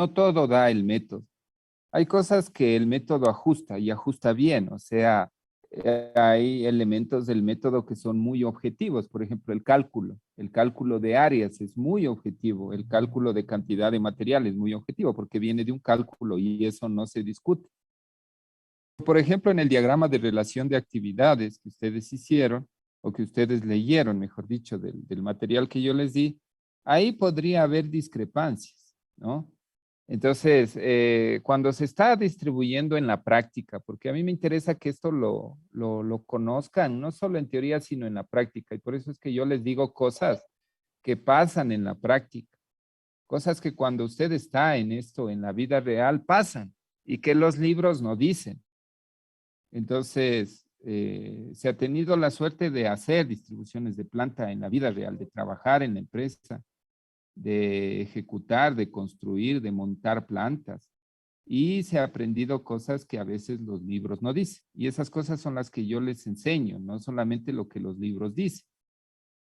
no todo da el método. Hay cosas que el método ajusta y ajusta bien, o sea, hay elementos del método que son muy objetivos, por ejemplo, el cálculo de áreas es muy objetivo, el cálculo de cantidad de material es muy objetivo porque viene de un cálculo y eso no se discute. Por ejemplo, en el diagrama de relación de actividades que ustedes hicieron, o que ustedes leyeron, mejor dicho, del material que yo les di, ahí podría haber discrepancias, ¿no? Entonces, cuando se está distribuyendo en la práctica, porque a mí me interesa que esto lo conozcan, no solo en teoría, sino en la práctica, y por eso es que yo les digo cosas que pasan en la práctica, cosas que cuando usted está en esto, en la vida real, pasan, y que los libros no dicen. Entonces, se ha tenido la suerte de hacer distribuciones de planta en la vida real, de trabajar en la empresa, de ejecutar, de construir, de montar plantas. Y se ha aprendido cosas que a veces los libros no dicen. Y esas cosas son las que yo les enseño, no solamente lo que los libros dicen.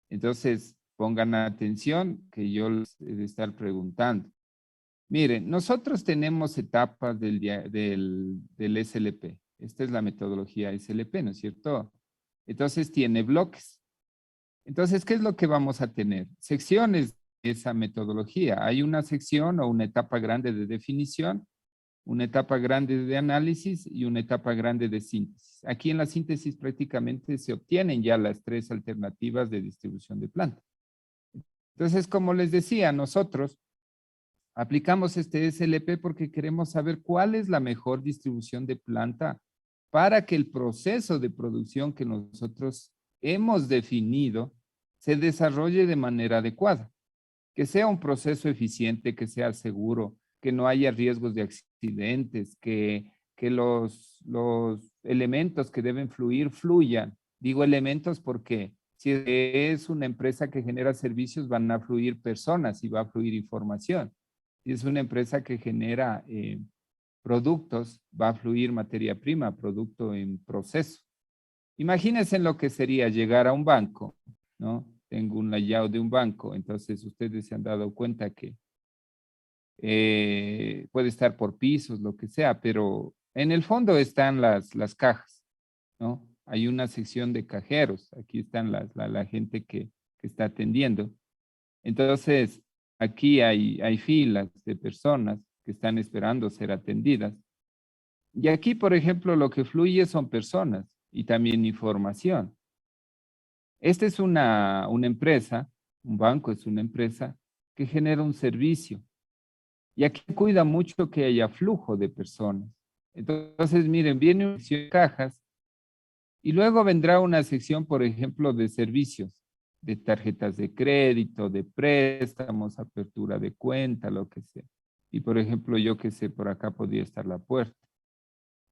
Entonces, pongan atención que yo les he de estar preguntando. Miren, nosotros tenemos etapas del SLP. Esta es la metodología SLP, ¿no es cierto? Entonces tiene bloques. Entonces, ¿qué es lo que vamos a tener? Secciones de esa metodología. Hay una sección o una etapa grande de definición, una etapa grande de análisis y una etapa grande de síntesis. Aquí en la síntesis prácticamente se obtienen ya las tres alternativas de distribución de planta. Entonces, como les decía, nosotros aplicamos este SLP porque queremos saber cuál es la mejor distribución de planta para que el proceso de producción que nosotros hemos definido se desarrolle de manera adecuada, que sea un proceso eficiente, que sea seguro, que no haya riesgos de accidentes, que los elementos que deben fluir fluyan. Digo elementos porque si es una empresa que genera servicios, van a fluir personas y va a fluir información. Si es una empresa que genera productos, va a fluir materia prima, producto en proceso. Imagínense lo que sería llegar a un banco, ¿no? Tengo un layout de un banco, entonces ustedes se han dado cuenta que puede estar por pisos, lo que sea, pero en el fondo están las cajas, ¿no? Hay una sección de cajeros, aquí están la gente que está atendiendo. Entonces, aquí hay filas de personas que están esperando ser atendidas. Y aquí, por ejemplo, lo que fluye son personas y también información. Esta es una empresa, un banco es una empresa que genera un servicio. Y aquí cuida mucho que haya flujo de personas. Entonces, miren, viene una sección de cajas y luego vendrá una sección, por ejemplo, de servicios, de tarjetas de crédito, de préstamos, apertura de cuenta, lo que sea. Y, por ejemplo, yo que sé, por acá podría estar la puerta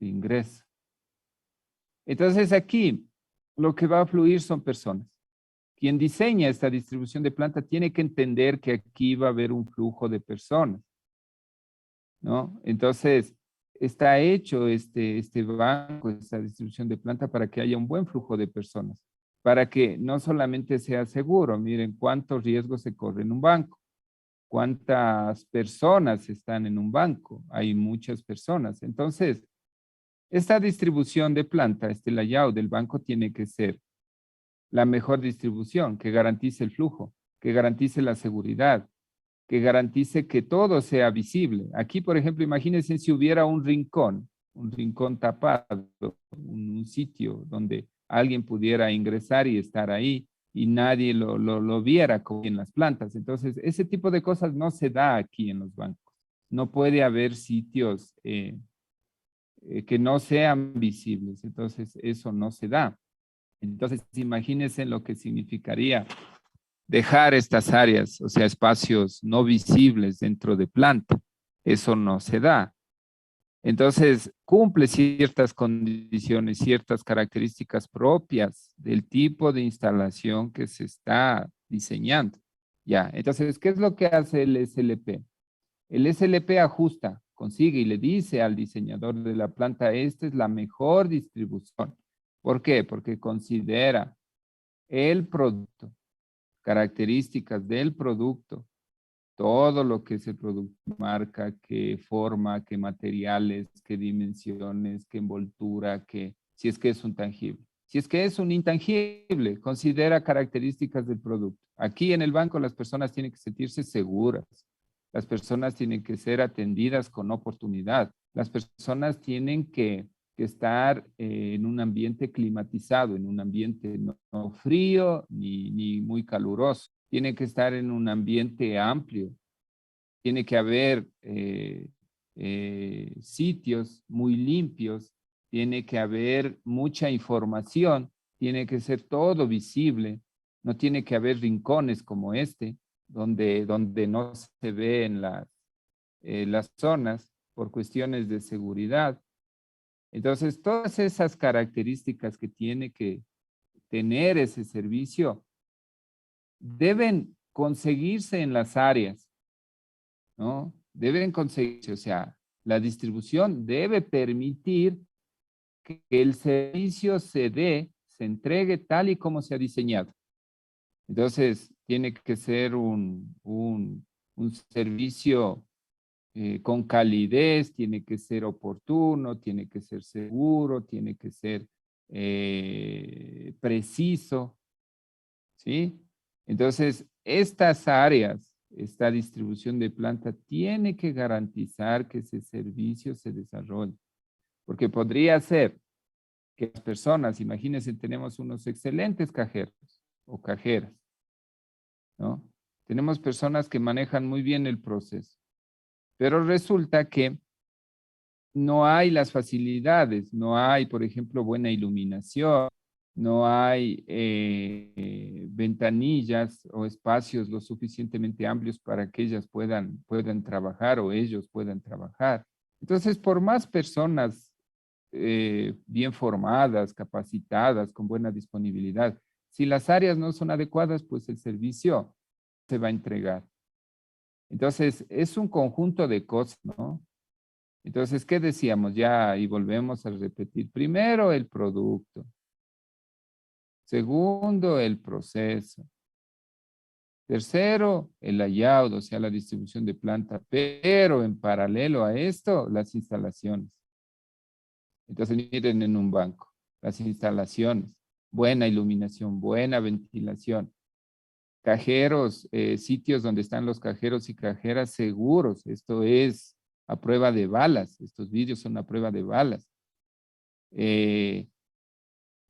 de ingreso. Entonces, aquí lo que va a fluir son personas. Quien diseña esta distribución de planta tiene que entender que aquí va a haber un flujo de personas, ¿no? Entonces, está hecho este banco, esta distribución de planta para que haya un buen flujo de personas, para que no solamente sea seguro, miren cuántos riesgos se corre en un banco, cuántas personas están en un banco, hay muchas personas. Entonces, esta distribución de planta, este layout del banco tiene que ser la mejor distribución, que garantice el flujo, que garantice la seguridad, que garantice que todo sea visible. Aquí, por ejemplo, imagínense si hubiera un rincón tapado, un sitio donde alguien pudiera ingresar y estar ahí y nadie lo viera como en las plantas. Entonces, ese tipo de cosas no se da aquí en los bancos. No puede haber sitios que no sean visibles. Entonces, eso no se da. Entonces, imagínense lo que significaría dejar estas áreas, o sea, espacios no visibles dentro de planta. Eso no se da. Entonces, cumple ciertas condiciones, ciertas características propias del tipo de instalación que se está diseñando. Ya, entonces, ¿qué es lo que hace el SLP? El SLP ajusta, consigue y le dice al diseñador de la planta, esta es la mejor distribución. ¿Por qué? Porque considera el producto, características del producto, todo lo que es el producto, marca, qué forma, qué materiales, qué dimensiones, qué envoltura, si es que es un tangible. Si es que es un intangible, considera características del producto. Aquí en el banco las personas tienen que sentirse seguras. Las personas tienen que ser atendidas con oportunidad. Las personas tienen que estar en un ambiente climatizado, en un ambiente no frío ni muy caluroso. Tiene que estar en un ambiente amplio. Tiene que haber sitios muy limpios. Tiene que haber mucha información. Tiene que ser todo visible. No tiene que haber rincones como este, donde no se ven las zonas por cuestiones de seguridad. Entonces, todas esas características que tiene que tener ese servicio deben conseguirse en las áreas, ¿no? Deben conseguirse, o sea, la distribución debe permitir que el servicio se dé, se entregue tal y como se ha diseñado. Entonces, tiene que ser un servicio con calidez, tiene que ser oportuno, tiene que ser seguro, tiene que ser preciso, ¿sí? Entonces, estas áreas, esta distribución de planta tiene que garantizar que ese servicio se desarrolle, porque podría ser que las personas, imagínense, tenemos unos excelentes cajeros o cajeras, ¿no? Tenemos personas que manejan muy bien el proceso, pero resulta que no hay las facilidades, no hay, por ejemplo, buena iluminación, no hay ventanillas o espacios lo suficientemente amplios para que ellas puedan trabajar o ellos puedan trabajar. Entonces, por más personas bien formadas, capacitadas, con buena disponibilidad, si las áreas no son adecuadas, pues el servicio se va a entregar. Entonces, es un conjunto de cosas, ¿no? Entonces, ¿qué decíamos? Ya, y volvemos a repetir. Primero, el producto. Segundo, el proceso. Tercero, el layout, o sea, la distribución de planta. Pero en paralelo a esto, las instalaciones. Entonces, miren en un banco, las instalaciones. Buena iluminación, buena ventilación. Cajeros, sitios donde están los cajeros y cajeras seguros. Esto es a prueba de balas. Estos vídeos son a prueba de balas.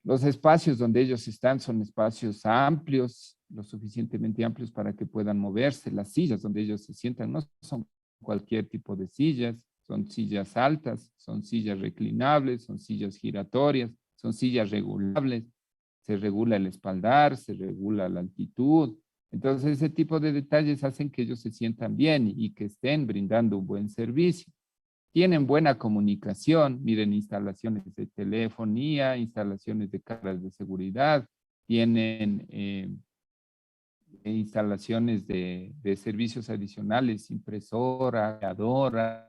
Los espacios donde ellos están son espacios amplios, lo suficientemente amplios para que puedan moverse. Las sillas donde ellos se sientan no son cualquier tipo de sillas, son sillas altas, son sillas reclinables, son sillas giratorias, son sillas regulables. Se regula el espaldar, se regula la altitud. Entonces, ese tipo de detalles hacen que ellos se sientan bien y que estén brindando un buen servicio. Tienen buena comunicación, miren, instalaciones de telefonía, instalaciones de cámaras de seguridad, tienen instalaciones de servicios adicionales, impresora, creadora,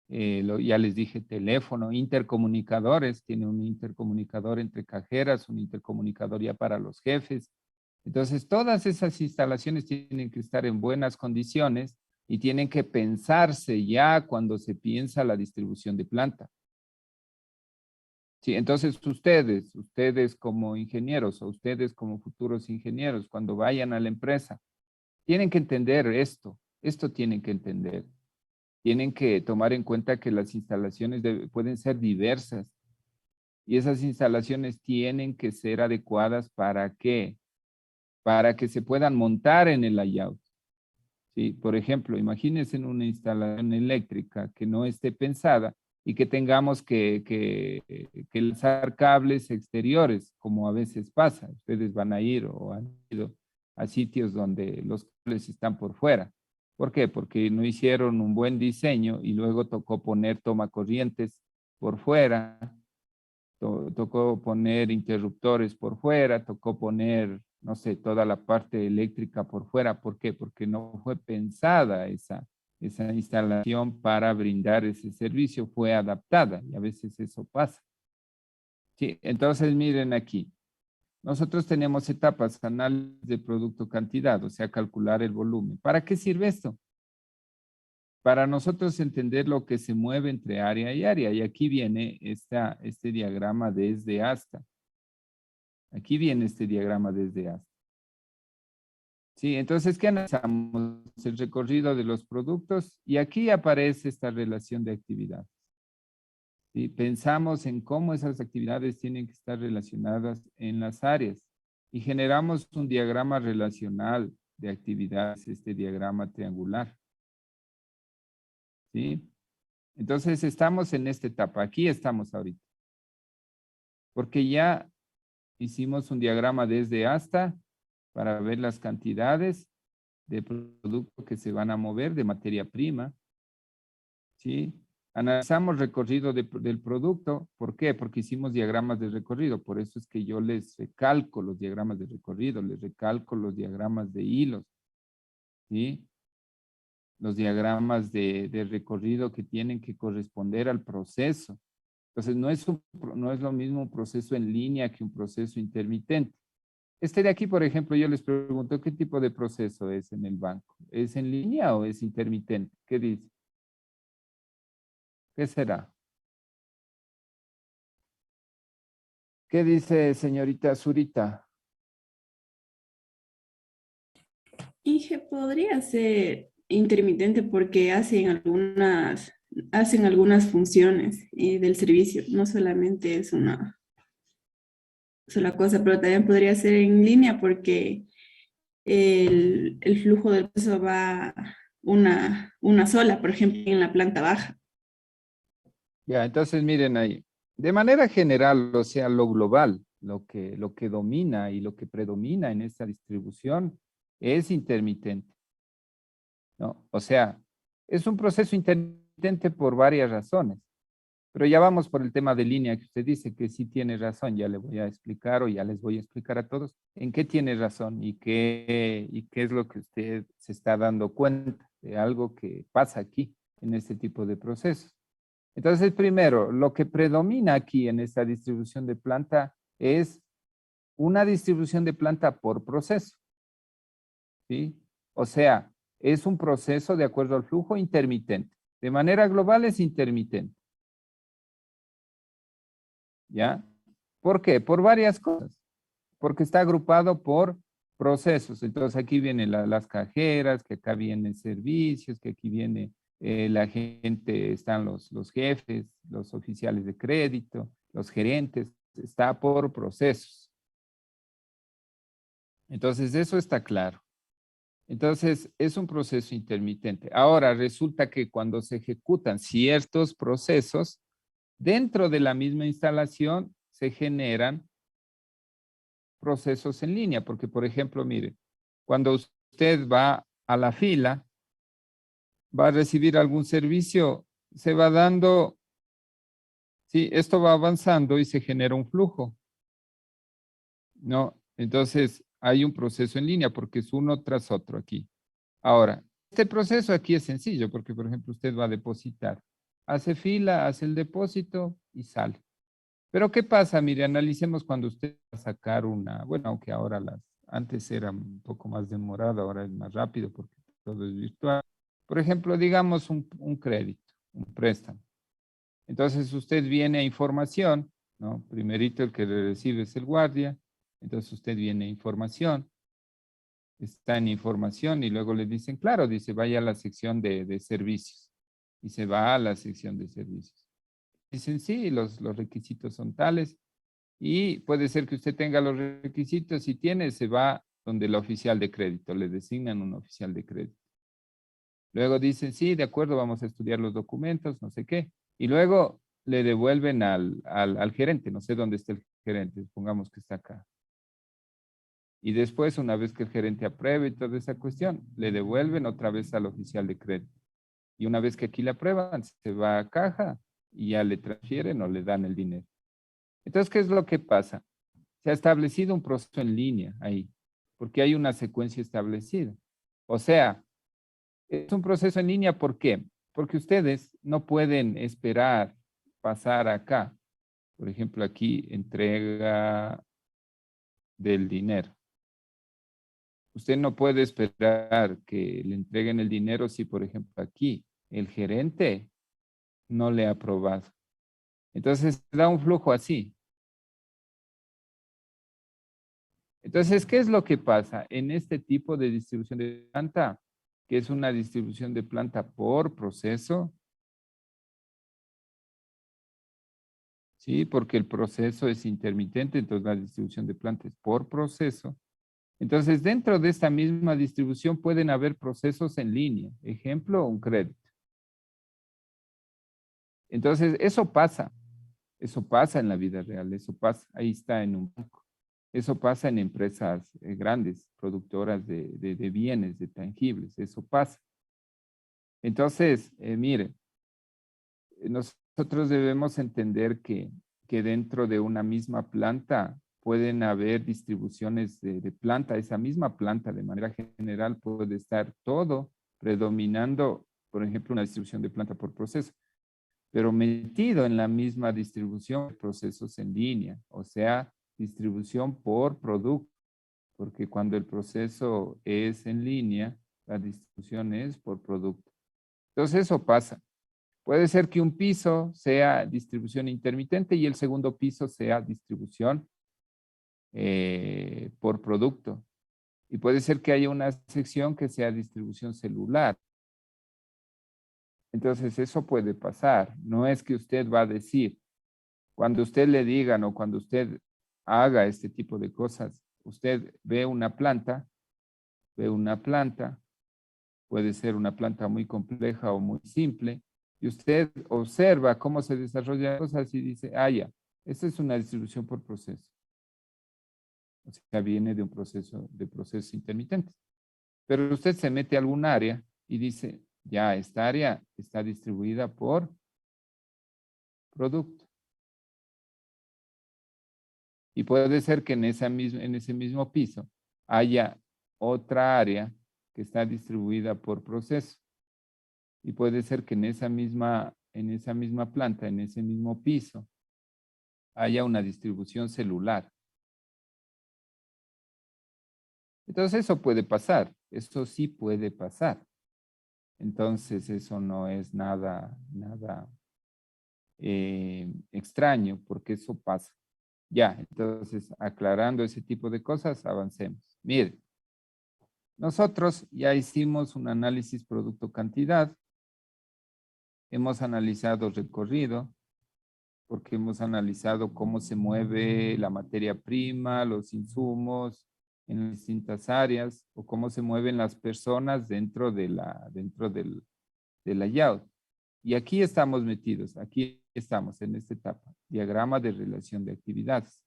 ya les dije teléfono, intercomunicadores, tiene un intercomunicador entre cajeras, un intercomunicador ya para los jefes. Entonces, todas esas instalaciones tienen que estar en buenas condiciones y tienen que pensarse ya cuando se piensa la distribución de planta. Sí, entonces ustedes como ingenieros o ustedes como futuros ingenieros, cuando vayan a la empresa, tienen que entender esto tienen que entender. Tienen que tomar en cuenta que las instalaciones pueden ser diversas y esas instalaciones tienen que ser adecuadas ¿para qué? Para que se puedan montar en el layout. ¿Sí? Por ejemplo, imagínense en una instalación eléctrica que no esté pensada y que tengamos que lanzar cables exteriores, como a veces pasa. Ustedes van a ir o han ido a sitios donde los cables están por fuera. ¿Por qué? Porque no hicieron un buen diseño y luego tocó poner tomacorrientes por fuera, tocó poner interruptores por fuera, tocó poner, no sé, toda la parte eléctrica por fuera. ¿Por qué? Porque no fue pensada esa instalación para brindar ese servicio, fue adaptada y a veces eso pasa. Sí, entonces miren aquí. Nosotros tenemos etapas, análisis de producto cantidad, o sea, calcular el volumen. ¿Para qué sirve esto? para nosotros entender lo que se mueve entre área y área. Y aquí viene este diagrama desde hasta. Aquí viene este diagrama desde hasta. Sí, entonces, ¿qué analizamos? El recorrido de los productos y aquí aparece esta relación de actividad. ¿Sí? Pensamos en cómo esas actividades tienen que estar relacionadas en las áreas y generamos un diagrama relacional de actividades, este diagrama triangular. ¿Sí? Entonces, estamos en esta etapa. Aquí estamos ahorita. Porque ya hicimos un diagrama desde hasta para ver las cantidades de producto que se van a mover de materia prima. ¿Sí? Analizamos recorrido del producto. ¿Por qué? Porque hicimos diagramas de recorrido. Por eso es que yo les recalco los diagramas de recorrido, les recalco los diagramas de hilos. ¿Sí? Los diagramas de recorrido que tienen que corresponder al proceso. Entonces, no es lo mismo un proceso en línea que un proceso intermitente. Este de aquí, por ejemplo, yo les pregunto, ¿qué tipo de proceso es en el banco? ¿Es en línea o es intermitente? ¿Qué dice? ¿Qué será? ¿Qué dice señorita Zurita? Inge podría ser intermitente porque hacen algunas funciones del servicio, no solamente es una sola cosa, pero también podría ser en línea porque el flujo del peso va una sola, por ejemplo, en la planta baja. Ya, entonces miren ahí. De manera general, o sea, lo global, lo que domina y lo que predomina en esta distribución es intermitente, ¿no? O sea, es un proceso intermitente por varias razones. Pero ya vamos por el tema de línea que usted dice que sí tiene razón, ya le voy a explicar o ya les voy a explicar a todos en qué tiene razón y qué es lo que usted se está dando cuenta de algo que pasa aquí en este tipo de procesos. Entonces, primero, lo que predomina aquí en esta distribución de planta es una distribución de planta por proceso, ¿sí? O sea, es un proceso de acuerdo al flujo intermitente. De manera global es intermitente. ¿Ya? ¿Por qué? Por varias cosas. Porque está agrupado por procesos. Entonces aquí vienen las cajeras, que acá vienen servicios, que aquí viene la gente, están los jefes, los oficiales de crédito, los gerentes. Está por procesos. Entonces eso está claro. Entonces es un proceso intermitente. Ahora resulta que cuando se ejecutan ciertos procesos, dentro de la misma instalación se generan procesos en línea, porque por ejemplo, mire, cuando usted va a la fila, va a recibir algún servicio, se va dando, sí, esto va avanzando y se genera un flujo, ¿no? Entonces, hay un proceso en línea porque es uno tras otro aquí. Ahora, este proceso aquí es sencillo porque, por ejemplo, usted va a depositar, hace fila, hace el depósito y sale. Pero ¿qué pasa? Mire, analicemos cuando usted va a sacar una, bueno, aunque ahora antes era un poco más demorado, ahora es más rápido porque todo es virtual. Por ejemplo, digamos un crédito, un préstamo. Entonces usted viene a información, ¿no? Primerito el que le recibe es el guardia, entonces usted viene a información, está en información y luego le dicen, claro, dice, vaya a la sección de servicios y se va a la sección de servicios. Dicen, sí, los requisitos son tales y puede ser que usted tenga los requisitos y tiene, se va donde el oficial de crédito, le designan un oficial de crédito. Luego dicen, sí, de acuerdo, vamos a estudiar los documentos, no sé qué. Y luego le devuelven al gerente, no sé dónde está el gerente, supongamos que está acá. Y después, una vez que el gerente apruebe toda esa cuestión, le devuelven otra vez al oficial de crédito. Y una vez que aquí le aprueban, se va a caja y ya le transfieren o le dan el dinero. Entonces, ¿qué es lo que pasa? Se ha establecido un proceso en línea ahí, porque hay una secuencia establecida. O sea, es un proceso en línea, ¿por qué? Porque ustedes no pueden esperar pasar acá. Por ejemplo, aquí entrega del dinero. Usted no puede esperar que le entreguen el dinero si, por ejemplo, aquí el gerente no le ha aprobado. Entonces, da un flujo así. Entonces, ¿qué es lo que pasa en este tipo de distribución de planta? Que es una distribución de planta por proceso. Sí, porque el proceso es intermitente, entonces la distribución de planta es por proceso. Entonces, dentro de esta misma distribución pueden haber procesos en línea. Ejemplo, un crédito. Entonces, eso pasa. Eso pasa en la vida real, eso pasa. Ahí está en un banco. Eso pasa en empresas grandes, productoras de bienes, de tangibles. Eso pasa. Entonces, miren, nosotros debemos entender que dentro de una misma planta pueden haber distribuciones de planta. Esa misma planta, de manera general, puede estar todo predominando, por ejemplo, una distribución de planta por proceso, pero metido en la misma distribución de procesos en línea, o sea, distribución por producto, porque cuando el proceso es en línea, la distribución es por producto. Entonces eso pasa. Puede ser que un piso sea distribución intermitente y el segundo piso sea distribución por producto. Y puede ser que haya una sección que sea distribución celular. Entonces eso puede pasar. No es que usted va a decir, cuando usted le digan o cuando usted haga este tipo de cosas, usted ve una planta, puede ser una planta muy compleja o muy simple, y usted observa cómo se desarrollan cosas y dice, ah, ya, esta es una distribución por proceso. O sea, viene de un proceso, de procesos intermitentes. Pero usted se mete a algún área y dice, ya, esta área está distribuida por producto. Y puede ser que en ese mismo piso haya otra área que está distribuida por proceso. Y puede ser que en esa misma planta, en ese mismo piso, haya una distribución celular. Entonces eso puede pasar, eso sí puede pasar. Entonces eso no es nada extraño, porque eso pasa. Ya, entonces aclarando ese tipo de cosas, avancemos. Mire, nosotros ya hicimos un análisis producto-cantidad, hemos analizado recorrido, porque hemos analizado cómo se mueve la materia prima, los insumos en distintas áreas, o cómo se mueven las personas dentro del layout. Y aquí estamos metidos, aquí estamos en esta etapa, diagrama de relación de actividades.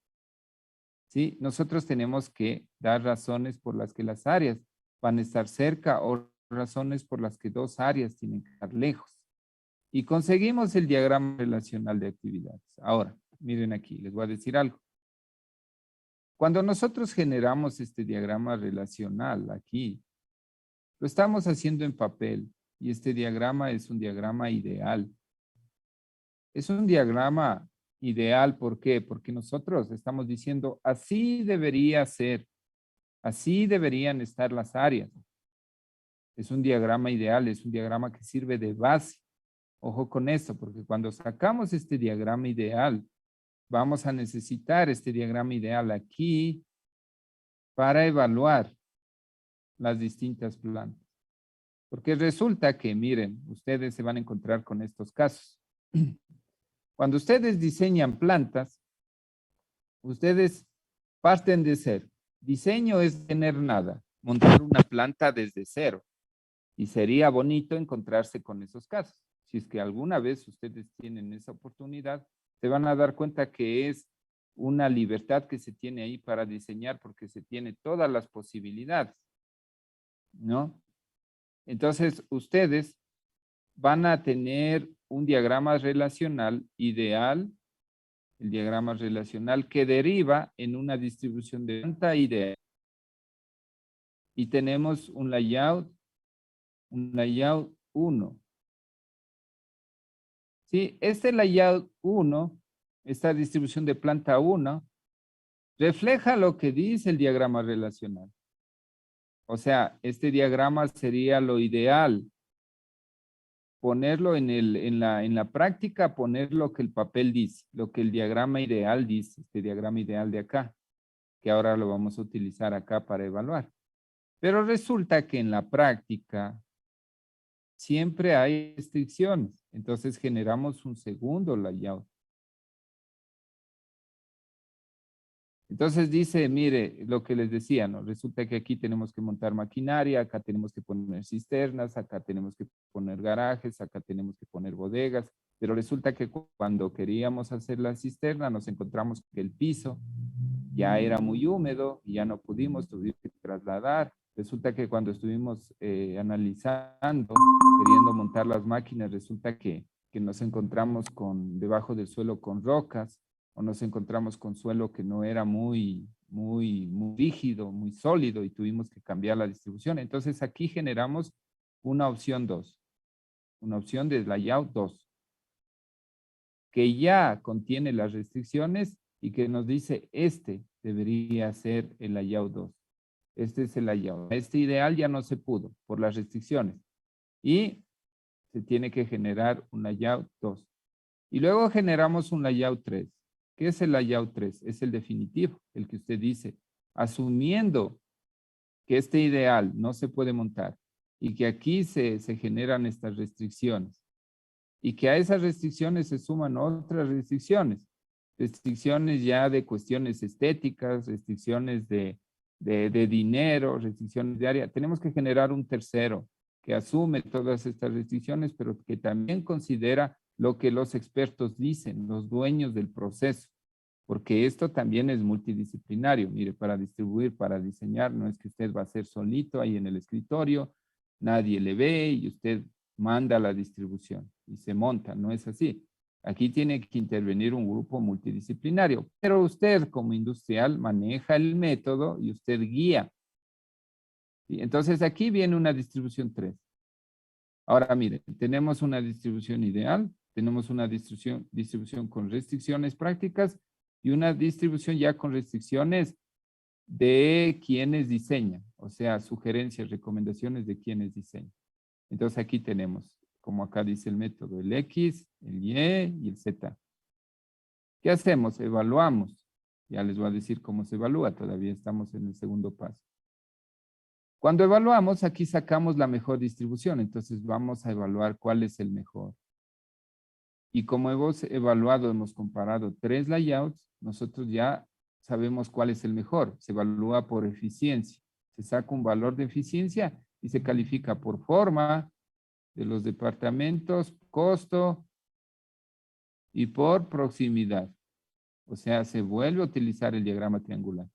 ¿Sí? Nosotros tenemos que dar razones por las que las áreas van a estar cerca o razones por las que dos áreas tienen que estar lejos. Y conseguimos el diagrama relacional de actividades. Ahora, miren aquí, les voy a decir algo. Cuando nosotros generamos este diagrama relacional aquí, lo estamos haciendo en papel y este diagrama es un diagrama ideal. Es un diagrama ideal, ¿por qué? Porque nosotros estamos diciendo, así debería ser, así deberían estar las áreas. Es un diagrama ideal, es un diagrama que sirve de base. Ojo con esto, porque cuando sacamos este diagrama ideal, vamos a necesitar este diagrama ideal aquí para evaluar las distintas plantas. Porque resulta que, miren, ustedes se van a encontrar con estos casos. Cuando ustedes diseñan plantas, ustedes parten de cero. Diseño es tener nada, montar una planta desde cero. Y sería bonito encontrarse con esos casos. Si es que alguna vez ustedes tienen esa oportunidad, se van a dar cuenta que es una libertad que se tiene ahí para diseñar porque se tiene todas las posibilidades, ¿no? Entonces, ustedes van a tener un diagrama relacional ideal, el diagrama relacional que deriva en una distribución de planta ideal. Y tenemos un layout 1. ¿Sí? Este layout 1, esta distribución de planta 1, refleja lo que dice el diagrama relacional. O sea, este diagrama sería lo ideal. ponerlo en la práctica, poner lo que el papel dice, lo que el diagrama ideal dice, este diagrama ideal de acá, que ahora lo vamos a utilizar acá para evaluar. Pero resulta que en la práctica siempre hay restricciones. Entonces generamos un segundo layout. Entonces dice, mire, lo que les decía, ¿no? Resulta que aquí tenemos que montar maquinaria, acá tenemos que poner cisternas, acá tenemos que poner garajes, acá tenemos que poner bodegas, pero resulta que cuando queríamos hacer la cisterna nos encontramos que el piso ya era muy húmedo y ya no pudimos, tuvimos que trasladar. Resulta que cuando estuvimos analizando, queriendo montar las máquinas, resulta que nos encontramos con debajo del suelo con rocas, o nos encontramos con suelo que no era muy rígido, muy sólido y tuvimos que cambiar la distribución. Entonces aquí generamos una opción 2, una opción de layout 2, que ya contiene las restricciones y que nos dice este debería ser el layout 2. Este es el layout. Este ideal ya no se pudo por las restricciones y se tiene que generar un layout 2. Y luego generamos un layout 3. ¿Qué es el layout 3? Es el definitivo, el que usted dice, asumiendo que este ideal no se puede montar y que aquí se generan estas restricciones y que a esas restricciones se suman otras restricciones, restricciones ya de cuestiones estéticas, restricciones de dinero, restricciones de área. Tenemos que generar un tercero que asume todas estas restricciones, pero que también considera lo que los expertos dicen, los dueños del proceso, porque esto también es multidisciplinario. Mire, para distribuir, para diseñar, no es que usted va a ser solito ahí en el escritorio, nadie le ve y usted manda la distribución y se monta, no es así. Aquí tiene que intervenir un grupo multidisciplinario, pero usted como industrial maneja el método y usted guía. ¿Sí? Entonces aquí viene una distribución 3. Ahora miren, tenemos una distribución ideal, tenemos una distribución con restricciones prácticas y una distribución ya con restricciones de quienes diseñan, o sea, sugerencias, recomendaciones de quienes diseñan. Entonces aquí tenemos, como acá dice el método, el X, el Y y el Z. ¿Qué hacemos? Evaluamos. Ya les voy a decir cómo se evalúa, todavía estamos en el segundo paso. Cuando evaluamos, aquí sacamos la mejor distribución, entonces vamos a evaluar cuál es el mejor. Y como hemos evaluado, hemos comparado 3 layouts, nosotros ya sabemos cuál es el mejor. Se evalúa por eficiencia. Se saca un valor de eficiencia y se califica por forma de los departamentos, costo y por proximidad. O sea, se vuelve a utilizar el diagrama triangular.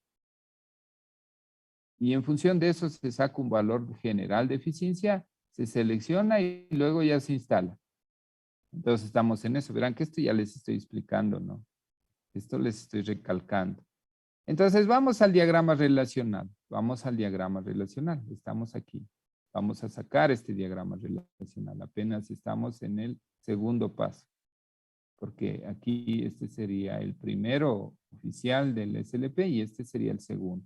Y en función de eso se saca un valor general de eficiencia, se selecciona y luego ya se instala. Entonces estamos en eso. Verán que esto ya les estoy explicando, ¿no? Esto les estoy recalcando. Entonces vamos al diagrama relacional. Vamos al diagrama relacional. Estamos aquí. Vamos a sacar este diagrama relacional. Apenas estamos en el segundo paso. Porque aquí este sería el primero oficial del SLP y este sería el segundo.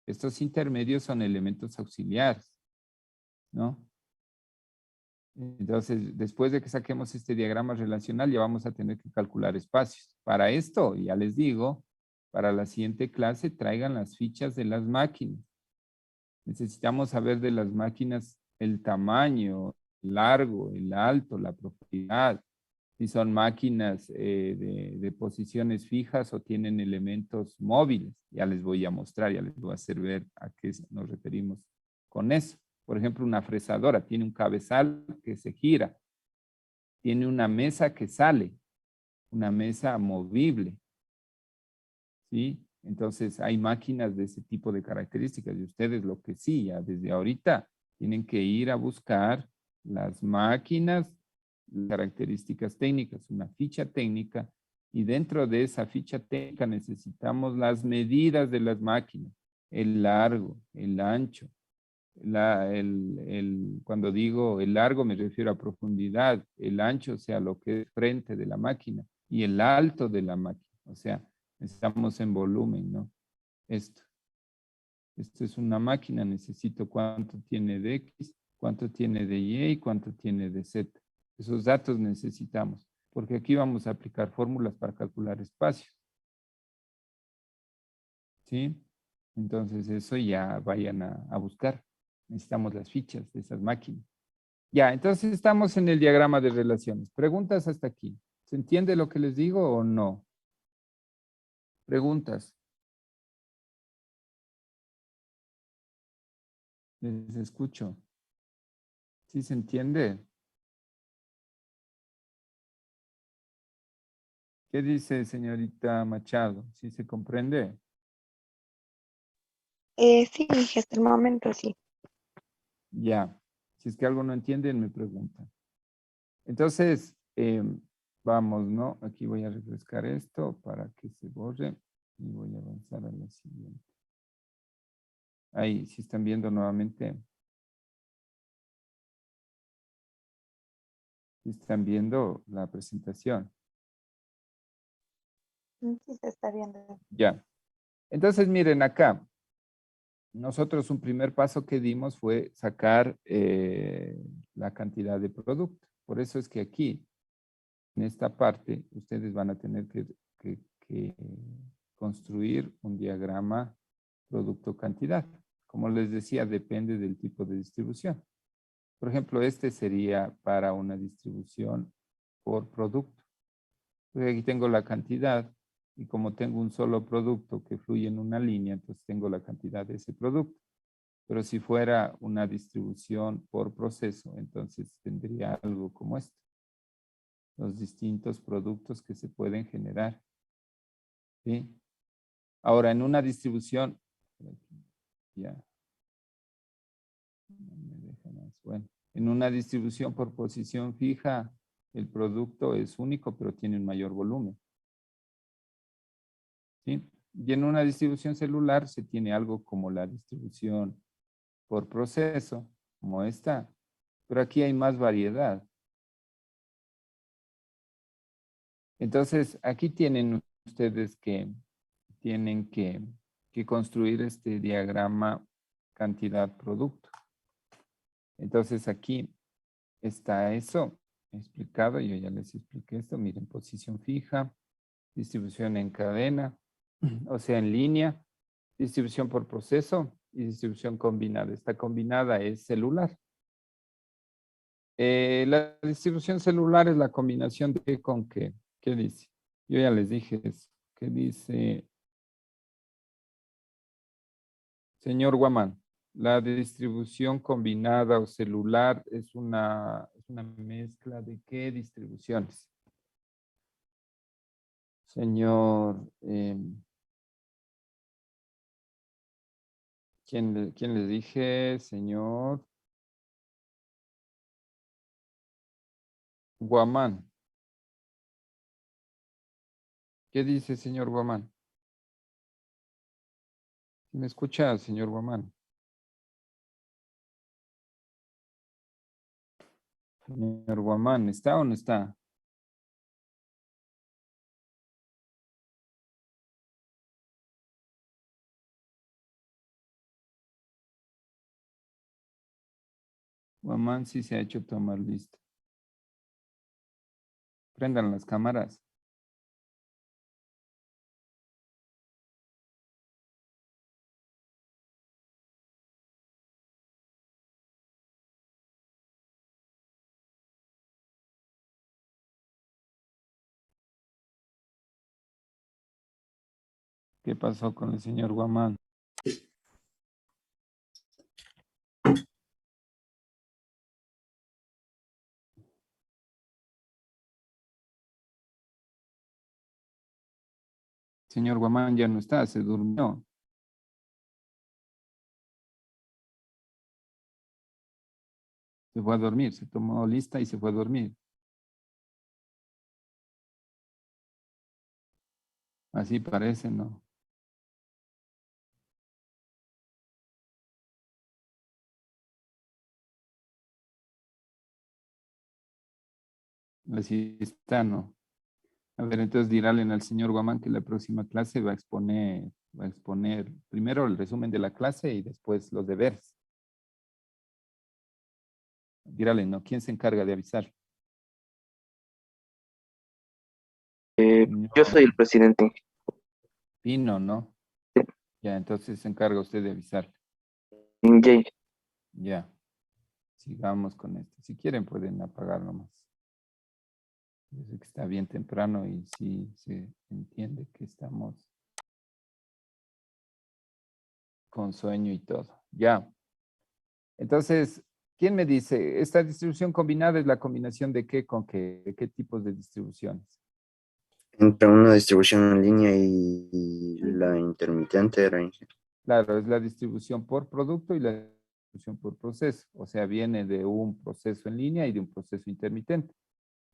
Estos intermedios son elementos auxiliares, ¿no? Entonces, después de que saquemos este diagrama relacional, ya vamos a tener que calcular espacios. Para esto, ya les digo, para la siguiente clase traigan las fichas de las máquinas. Necesitamos saber de las máquinas el tamaño, el largo, el alto, la profundidad, si son máquinas de posiciones fijas o tienen elementos móviles. Ya les voy a mostrar, ya les voy a hacer ver a qué nos referimos con eso. Por ejemplo, una fresadora tiene un cabezal que se gira, tiene una mesa que sale, una mesa movible, ¿sí? Entonces hay máquinas de ese tipo de características y ustedes lo que sí, ya desde ahorita tienen que ir a buscar las máquinas, características técnicas, una ficha técnica y dentro de esa ficha técnica necesitamos las medidas de las máquinas, el largo, el ancho, cuando digo el largo me refiero a profundidad, el ancho, o sea, lo que es frente de la máquina, y el alto de la máquina, o sea, estamos en volumen, ¿no? Esto es una máquina, necesito cuánto tiene de X, cuánto tiene de Y y cuánto tiene de Z. Esos datos necesitamos, porque aquí vamos a aplicar fórmulas para calcular espacios. ¿Sí? Entonces eso ya vayan a buscar. Necesitamos las fichas de esas máquinas. Ya, entonces estamos en el diagrama de relaciones. Preguntas hasta aquí. ¿Se entiende lo que les digo o no? Preguntas. Les escucho. ¿Sí se entiende? ¿Qué dice señorita Machado? ¿Sí se comprende? Sí, hasta el momento sí. Ya. Si es que algo no entienden, me preguntan. Entonces, vamos, ¿no? Aquí voy a refrescar esto para que se borre y voy a avanzar a la siguiente. Ahí, si están viendo nuevamente. Si están viendo la presentación. Sí se está viendo. Ya. Entonces, miren acá. Nosotros un primer paso que dimos fue sacar la cantidad de producto. Por eso es que aquí, en esta parte, ustedes van a tener que construir un diagrama producto-cantidad. Como les decía, depende del tipo de distribución. Por ejemplo, este sería para una distribución por producto. Pues aquí tengo la cantidad y como tengo un solo producto que fluye en una línea, entonces tengo la cantidad de ese producto. Pero si fuera una distribución por proceso, entonces tendría algo como esto. Los distintos productos que se pueden generar. ¿Sí? Ahora, en una distribución, ya, no me deja más. Bueno, en una distribución por posición fija, el producto es único, pero tiene un mayor volumen. ¿Sí? Y en una distribución celular se tiene algo como la distribución por proceso, como esta, pero aquí hay más variedad. Entonces, aquí tienen ustedes que tienen que construir este diagrama cantidad-producto. Entonces, aquí está eso explicado. Yo ya les expliqué esto. Miren, posición fija, distribución en cadena, o sea, en línea, distribución por proceso y distribución combinada. Esta combinada es celular. La distribución celular es la combinación de con qué. ¿Qué dice? Yo ya les dije eso. ¿Qué dice, señor Guamán? La distribución combinada o celular es una mezcla de qué distribuciones. Señor, ¿quién le dije? Señor Guamán. ¿Qué dice, señor Guamán? ¿Me escucha, señor Guamán? Señor Guamán, ¿está o no está? Guamán sí se ha hecho tomar lista. Prendan las cámaras. ¿Qué pasó con el señor Guamán? Señor Guamán ya no está, se durmió. Se fue a dormir, se tomó lista y se fue a dormir. Así parece, ¿no? Así está, ¿no? A ver, entonces dígale al señor Guamán que la próxima clase va a exponer primero el resumen de la clase y después los deberes. Dígale, ¿no? ¿Quién se encarga de avisar? Yo soy el presidente. Pino, ¿no? Ya, entonces se encarga usted de avisar. Jay. Ya. Sigamos con esto. Si quieren pueden apagar nomás. Yo sé que está bien temprano y sí se entiende que estamos con sueño y todo. Ya. Entonces, ¿quién me dice? ¿Esta distribución combinada es la combinación de qué con qué? ¿De qué tipos de distribuciones? Entre una distribución en línea y la intermitente era. Claro, es la distribución por producto y la distribución por proceso. O sea, viene de un proceso en línea y de un proceso intermitente.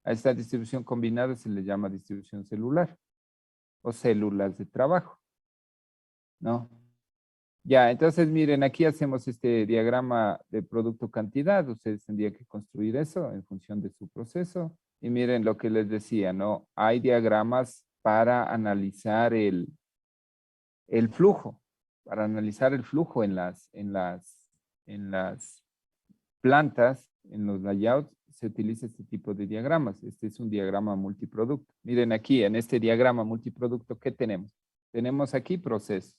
A esta distribución combinada se le llama distribución celular o células de trabajo, ¿no? Ya, entonces miren, aquí hacemos este diagrama de producto-cantidad. Ustedes tendrían que construir eso en función de su proceso. Y miren lo que les decía, ¿no? Hay diagramas para analizar el flujo, para analizar el flujo en las plantas, en los layouts, se utiliza este tipo de diagramas. Este es un diagrama multiproducto. Miren aquí, en este diagrama multiproducto, ¿qué tenemos? Tenemos aquí procesos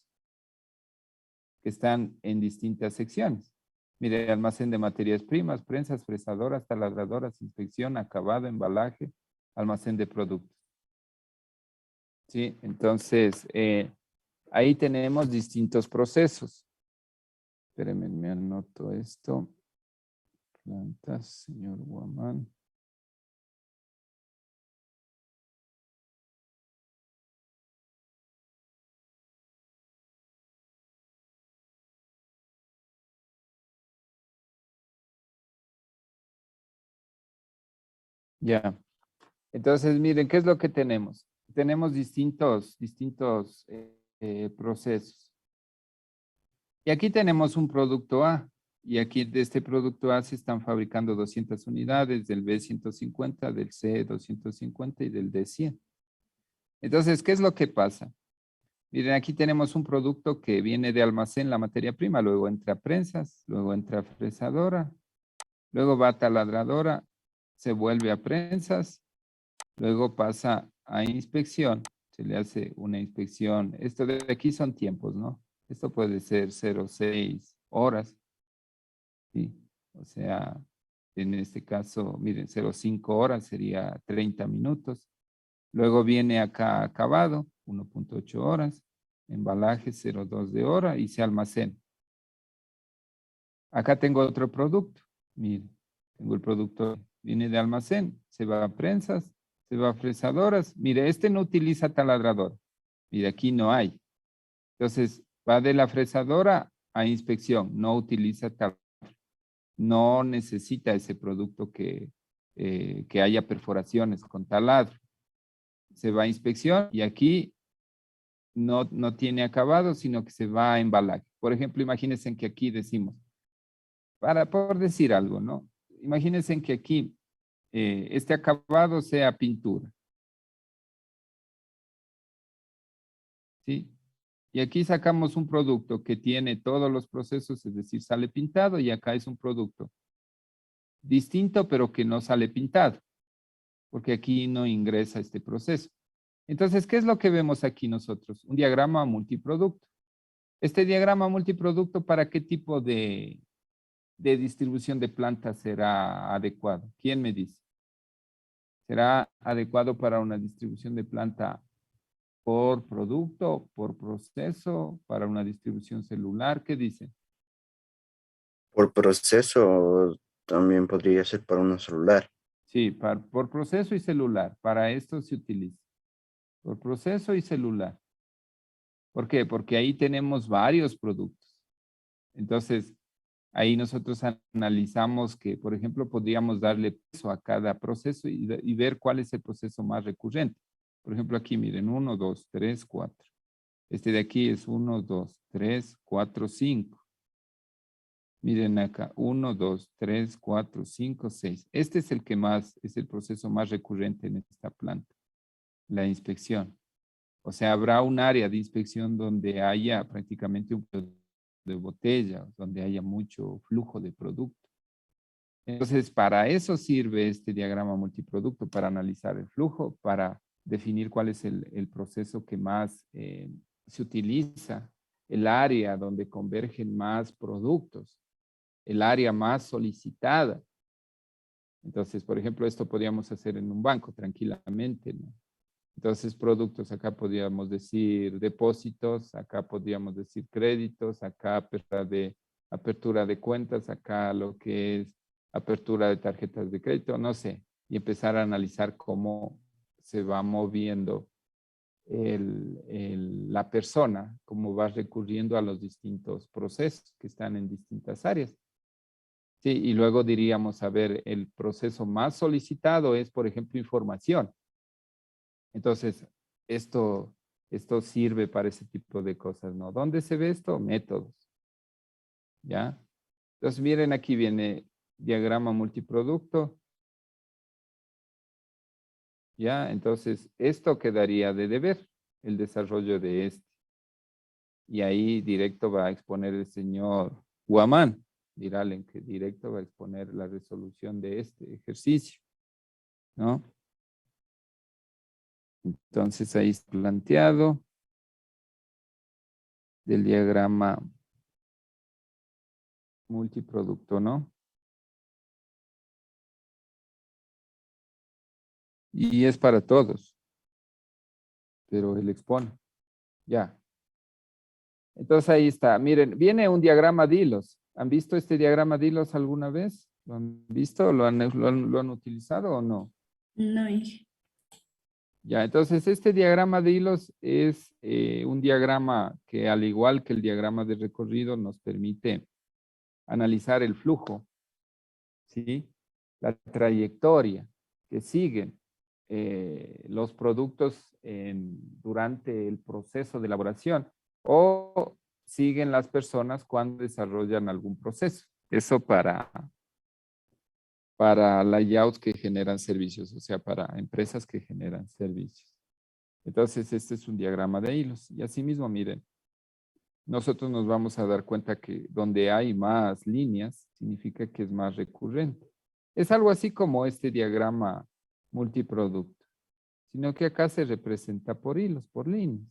que están en distintas secciones. Mire, almacén de materias primas, prensas, fresadoras, taladradoras, inspección, acabado, embalaje, almacén de productos. ¿Sí? Entonces, ahí tenemos distintos procesos. Espérenme, me anoto esto. Plantas, señor Guamán. Ya. Entonces, miren, ¿qué es lo que tenemos? Tenemos distintos procesos. Y aquí tenemos un producto A. Y aquí de este producto A se están fabricando 200 unidades del B150, del C250 y del D100. Entonces, ¿qué es lo que pasa? Miren, aquí tenemos un producto que viene de almacén, la materia prima, luego entra a prensas, luego entra a fresadora, luego va a taladradora, se vuelve a prensas, luego pasa a inspección, se le hace una inspección. Esto de aquí son tiempos, ¿no? Esto puede ser 0,6 horas, ¿sí? O sea, en este caso, miren, 0,5 horas sería 30 minutos. Luego viene acá acabado, 1,8 horas. Embalaje 0,2 de hora y se almacena. Acá tengo otro producto. Miren, tengo el producto, viene de almacén, se va a prensas, se va a fresadoras. Mire, este no utiliza taladrador. Mire, aquí no hay. Entonces, va de la fresadora a inspección, no utiliza taladrador. No necesita ese producto que haya perforaciones con taladro. Se va a inspección y aquí no tiene acabado, sino que se va a embalaje. Por ejemplo, imagínense que aquí decimos, por decir algo, ¿no? Imagínense que aquí este acabado sea pintura. ¿Sí? Y aquí sacamos un producto que tiene todos los procesos, es decir, sale pintado y acá es un producto distinto, pero que no sale pintado, porque aquí no ingresa este proceso. Entonces, ¿qué es lo que vemos aquí nosotros? Un diagrama multiproducto. Este diagrama multiproducto, ¿para qué tipo de distribución de plantas será adecuado? ¿Quién me dice? ¿Será adecuado para una distribución de planta por producto, por proceso, para una distribución celular? ¿Qué dice? Por proceso también podría ser para un celular. Sí, por proceso y celular. Para esto se utiliza. Por proceso y celular. ¿Por qué? Porque ahí tenemos varios productos. Entonces, ahí nosotros analizamos que, por ejemplo, podríamos darle peso a cada proceso y ver cuál es el proceso más recurrente. Por ejemplo, aquí miren, 1, 2, 3, 4. Este de aquí es 1, 2, 3, 4, 5. Miren acá, 1, 2, 3, 4, 5, 6. Este es el que más, es el proceso más recurrente en esta planta, la inspección. O sea, habrá un área de inspección donde haya prácticamente un de botella, donde haya mucho flujo de producto. Entonces, para eso sirve este diagrama multiproducto, para analizar el flujo, para definir cuál es el proceso que más se utiliza, el área donde convergen más productos, el área más solicitada. Entonces, por ejemplo, esto podríamos hacer en un banco tranquilamente, ¿no? Entonces, productos, acá podríamos decir depósitos, acá podríamos decir créditos, acá apertura de cuentas, acá lo que es apertura de tarjetas de crédito, no sé, y empezar a analizar cómo se va moviendo la persona, cómo va recurriendo a los distintos procesos que están en distintas áreas. Sí, y luego diríamos, a ver, el proceso más solicitado es, por ejemplo, información. Entonces, esto sirve para ese tipo de cosas, ¿no? ¿Dónde se ve esto? Métodos. ¿Ya? Entonces, miren, aquí viene diagrama multiproducto. ¿Ya? Entonces, esto quedaría de deber, el desarrollo de este. Y ahí directo va a exponer el señor Guamán. Dirán que directo va a exponer la resolución de este ejercicio, ¿no? Entonces, ahí está planteado del diagrama multiproducto, ¿no? Y es para todos, pero él expone. Ya. Entonces ahí está. Miren, viene un diagrama de hilos. ¿Han visto este diagrama de hilos alguna vez? ¿Lo han visto? ¿Lo han utilizado o no? No, Inge. Ya, entonces este diagrama de hilos es un diagrama que, al igual que el diagrama de recorrido, nos permite analizar el flujo, ¿sí? La trayectoria que siguen los productos durante el proceso de elaboración o siguen las personas cuando desarrollan algún proceso. Eso para layouts que generan servicios, o sea, para empresas que generan servicios. Entonces, este es un diagrama de hilos. Y asimismo, miren, nosotros nos vamos a dar cuenta que donde hay más líneas, significa que es más recurrente. Es algo así como este diagrama multiproducto, sino que acá se representa por hilos, por líneas.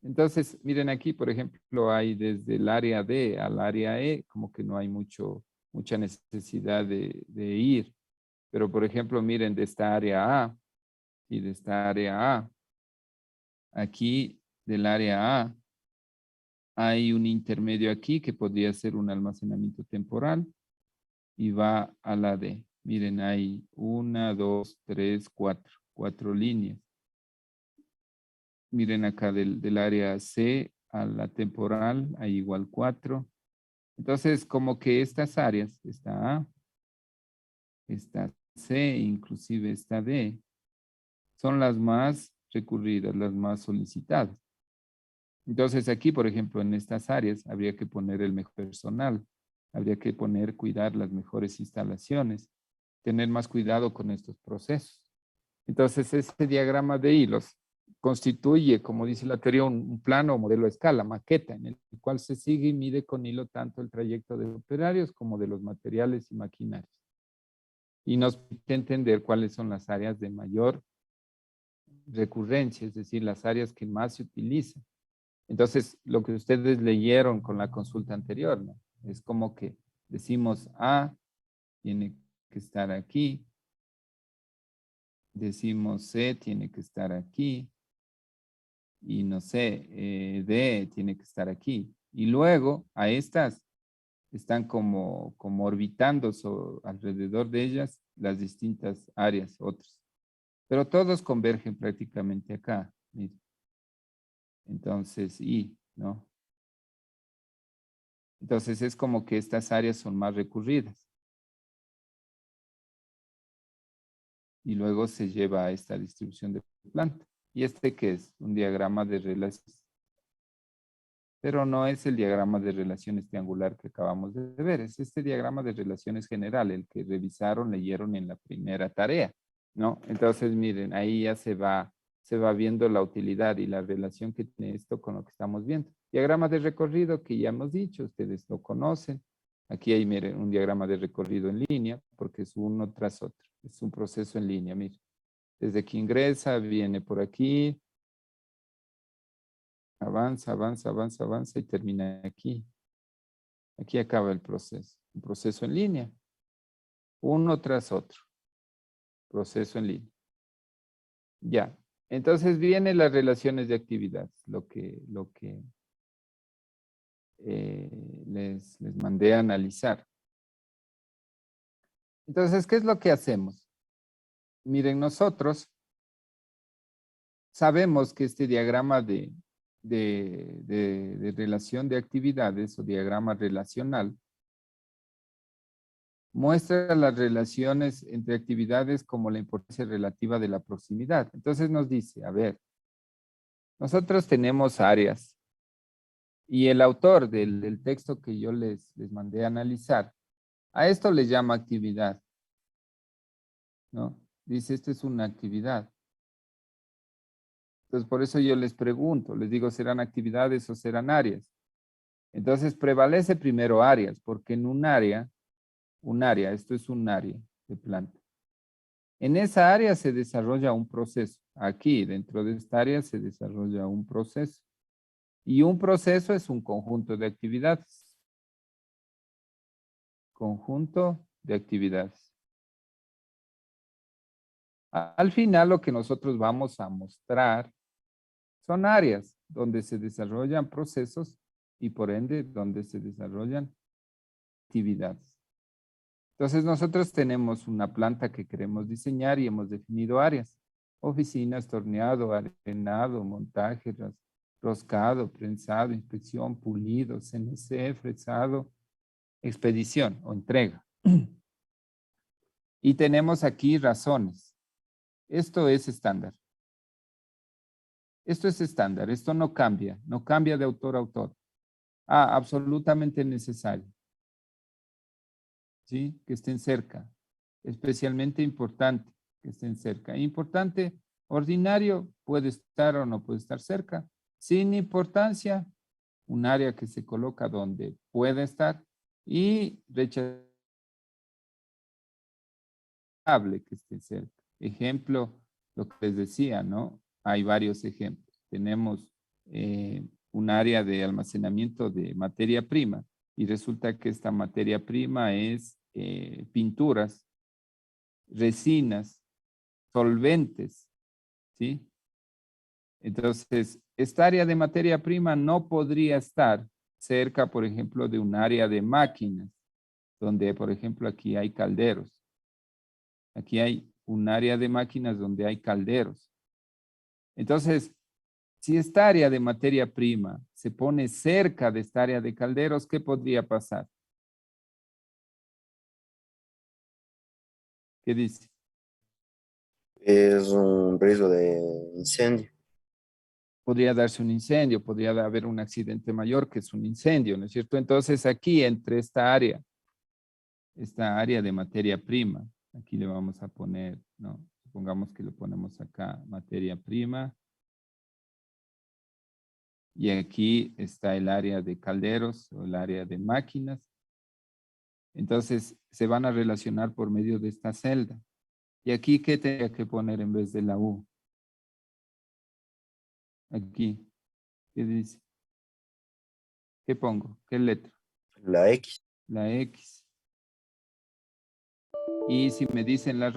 Entonces, miren aquí, por ejemplo, hay desde el área D al área E, como que no hay mucha necesidad de ir. Pero, por ejemplo, miren, de esta área A y de esta área A, aquí del área A, hay un intermedio aquí que podría ser un almacenamiento temporal y va a la D. Miren, hay 1, 2, 3, 4 líneas. Miren acá del área C a la temporal hay igual 4. Entonces, como que estas áreas, esta A, esta C, inclusive esta D, son las más recurridas, las más solicitadas. Entonces aquí, por ejemplo, en estas áreas habría que poner el mejor personal, habría que cuidar las mejores instalaciones, tener más cuidado con estos procesos. Entonces, este diagrama de hilos constituye, como dice la teoría, un plano o modelo a escala, maqueta, en el cual se sigue y mide con hilo tanto el trayecto de operarios como de los materiales y maquinarios. Y nos permite entender cuáles son las áreas de mayor recurrencia, es decir, las áreas que más se utilizan. Entonces, lo que ustedes leyeron con la consulta anterior, ¿no? Es como que decimos A tiene que estar aquí, decimos C tiene que estar aquí, y no sé, D tiene que estar aquí. Y luego a estas están como orbitando alrededor de ellas las distintas áreas, otras. Pero todos convergen prácticamente acá. Miren. Entonces, ¿no? Entonces es como que estas áreas son más recurridas. Y luego se lleva a esta distribución de planta. ¿Y este qué es? Un diagrama de relaciones. Pero no es el diagrama de relaciones triangular que acabamos de ver. Es este diagrama de relaciones general, el que revisaron, leyeron en la primera tarea, ¿no? Entonces, miren, ahí ya se va viendo la utilidad y la relación que tiene esto con lo que estamos viendo. Diagrama de recorrido que ya hemos dicho, ustedes lo conocen. Aquí hay, miren, un diagrama de recorrido en línea, porque es uno tras otro. Es un proceso en línea, miren. Desde que ingresa, viene por aquí, avanza, avanza, avanza, avanza y termina aquí. Aquí acaba el proceso. Un proceso en línea. Uno tras otro. Proceso en línea. Ya. Entonces vienen las relaciones de actividades, lo que les mandé a analizar. Entonces, ¿qué es lo que hacemos? Miren, nosotros sabemos que este diagrama de relación de actividades o diagrama relacional muestra las relaciones entre actividades como la importancia relativa de la proximidad. Entonces nos dice, a ver, nosotros tenemos áreas y el autor del texto que yo les mandé a analizar, a esto le llama actividad, ¿no? Dice, esto es una actividad. Entonces, por eso yo les pregunto, les digo, ¿serán actividades o serán áreas? Entonces, prevalece primero áreas, porque en un área, esto es un área de planta. En esa área se desarrolla un proceso. Aquí, dentro de esta área, se desarrolla un proceso. Y un proceso es un conjunto de actividades. Conjunto de actividades. Al final, lo que nosotros vamos a mostrar son áreas donde se desarrollan procesos y por ende donde se desarrollan actividades. Entonces nosotros tenemos una planta que queremos diseñar y hemos definido áreas. Oficinas, torneado, arenado, montaje, roscado, prensado, inspección, pulido, CNC, fresado, expedición o entrega. Y tenemos aquí razones. Esto es estándar. Esto es estándar, esto no cambia de autor a autor. Absolutamente necesario. ¿Sí? Que estén cerca. Especialmente importante que estén cerca. Importante, ordinario, puede estar o no puede estar cerca. Sin importancia, un área que se coloca donde puede estar y rechazable que esté cerca. Ejemplo, lo que les decía, ¿no? Hay varios ejemplos. Tenemos un área de almacenamiento de materia prima y resulta que esta materia prima es pinturas, resinas, solventes, ¿sí? Entonces, esta área de materia prima no podría estar cerca, por ejemplo, de un área de máquinas, donde, por ejemplo, aquí hay calderos. Aquí hay un área de máquinas donde hay calderos. Entonces, si esta área de materia prima se pone cerca de esta área de calderos, ¿qué podría pasar? ¿Qué dice? Es un riesgo de incendio. Podría darse un incendio, podría haber un accidente mayor que es un incendio, ¿no es cierto? Entonces aquí entre esta área de materia prima, aquí le vamos a poner, ¿no? Supongamos que le ponemos acá materia prima. Y aquí está el área de calderos o el área de máquinas. Entonces se van a relacionar por medio de esta celda. ¿Y aquí qué tendría que poner en vez de la U? Aquí. ¿Qué dice? ¿Qué pongo? ¿Qué letra? La X. La X. Y si me dicen la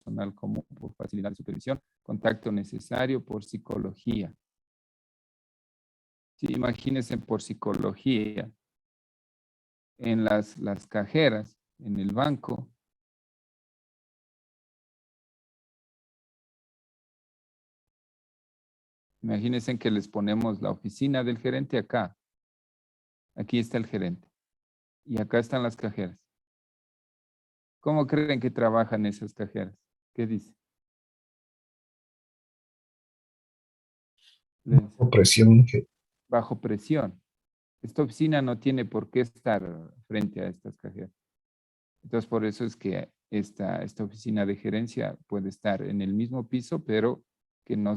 personal común por facilidad de supervisión, contacto necesario por psicología. Sí, imagínense por psicología. En las cajeras, en el banco, Imagínense que les ponemos la oficina del gerente acá. Aquí está el gerente. Y acá están las cajeras. ¿Cómo creen que trabajan esas cajeras? ¿Qué dice? Bajo presión, Bajo presión. Esta oficina no tiene por qué estar frente a estas cajeras. Entonces, por eso es que esta oficina de gerencia puede estar en el mismo piso, pero que no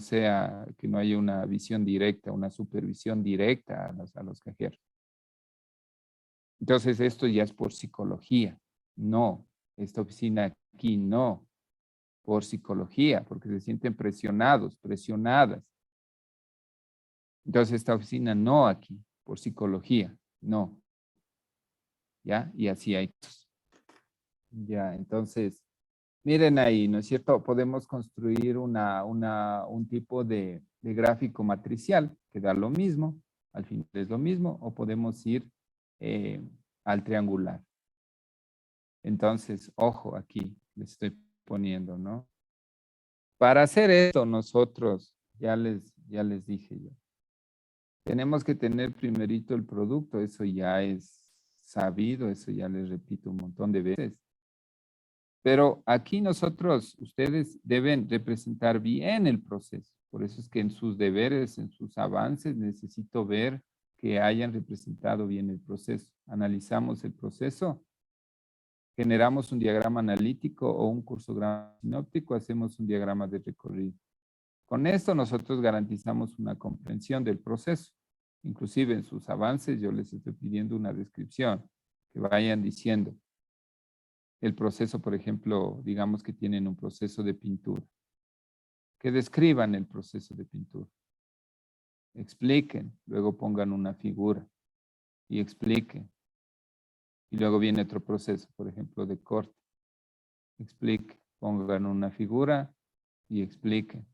haya una visión directa, una supervisión directa a los cajeros. Entonces, esto ya es por psicología. No, esta oficina aquí no, por psicología, porque se sienten presionados, presionadas. Entonces, esta oficina no aquí, por psicología, no. ¿Ya? Y así hay. Ya, entonces, miren ahí, ¿no es cierto? Podemos construir un tipo de gráfico matricial que da lo mismo, al fin es lo mismo, o podemos ir al triangular. Entonces, ojo, aquí les estoy poniendo, ¿no? Para hacer esto nosotros, ya les dije yo, tenemos que tener primerito el producto, eso ya es sabido, eso ya les repito un montón de veces. Pero aquí nosotros, ustedes deben representar bien el proceso. Por eso es que en sus deberes, en sus avances, necesito ver que hayan representado bien el proceso. Analizamos el proceso, generamos un diagrama analítico o un cursograma sinóptico, hacemos un diagrama de recorrido. Con esto nosotros garantizamos una comprensión del proceso. Inclusive en sus avances yo les estoy pidiendo una descripción, que vayan diciendo el proceso, por ejemplo, digamos que tienen un proceso de pintura. Que describan el proceso de pintura. Expliquen, luego pongan una figura y expliquen. Y luego viene otro proceso, por ejemplo, de corte. Expliquen, pongan una figura y expliquen.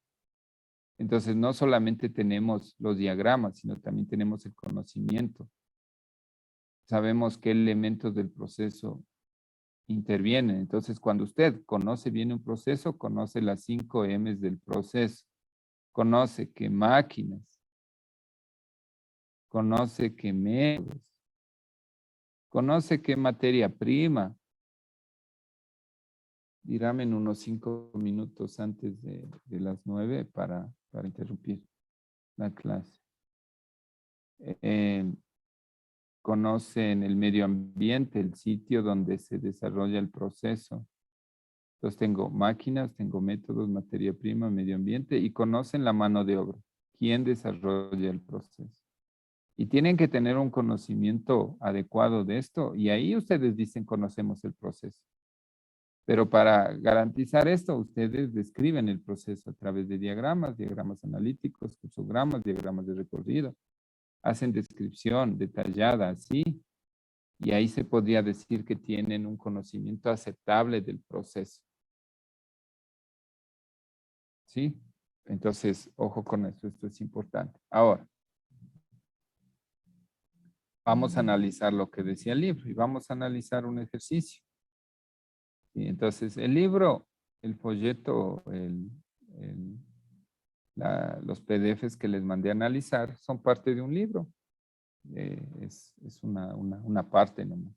Entonces, no solamente tenemos los diagramas, sino también tenemos el conocimiento. Sabemos qué elementos del proceso intervienen. Entonces, cuando usted conoce bien un proceso, conoce las 5 M's del proceso. Conoce qué máquinas, conoce qué medios, conoce qué materia prima. Dígame en unos 5 minutos antes de las 9 para interrumpir la clase. Conocen el medio ambiente, el sitio donde se desarrolla el proceso. Entonces tengo máquinas, tengo métodos, materia prima, medio ambiente y conocen la mano de obra. ¿Quién desarrolla el proceso? Y tienen que tener un conocimiento adecuado de esto y ahí ustedes dicen conocemos el proceso. Pero para garantizar esto, ustedes describen el proceso a través de diagramas, diagramas analíticos, cursogramas, diagramas de recorrido. Hacen descripción detallada, así. Y ahí se podría decir que tienen un conocimiento aceptable del proceso. ¿Sí? Entonces, ojo con esto es importante. Ahora, vamos a analizar lo que decía el libro y vamos a analizar un ejercicio. ¿Sí? Entonces, el libro, el folleto, los PDFs que les mandé a analizar son parte de un libro. Es una parte nomás.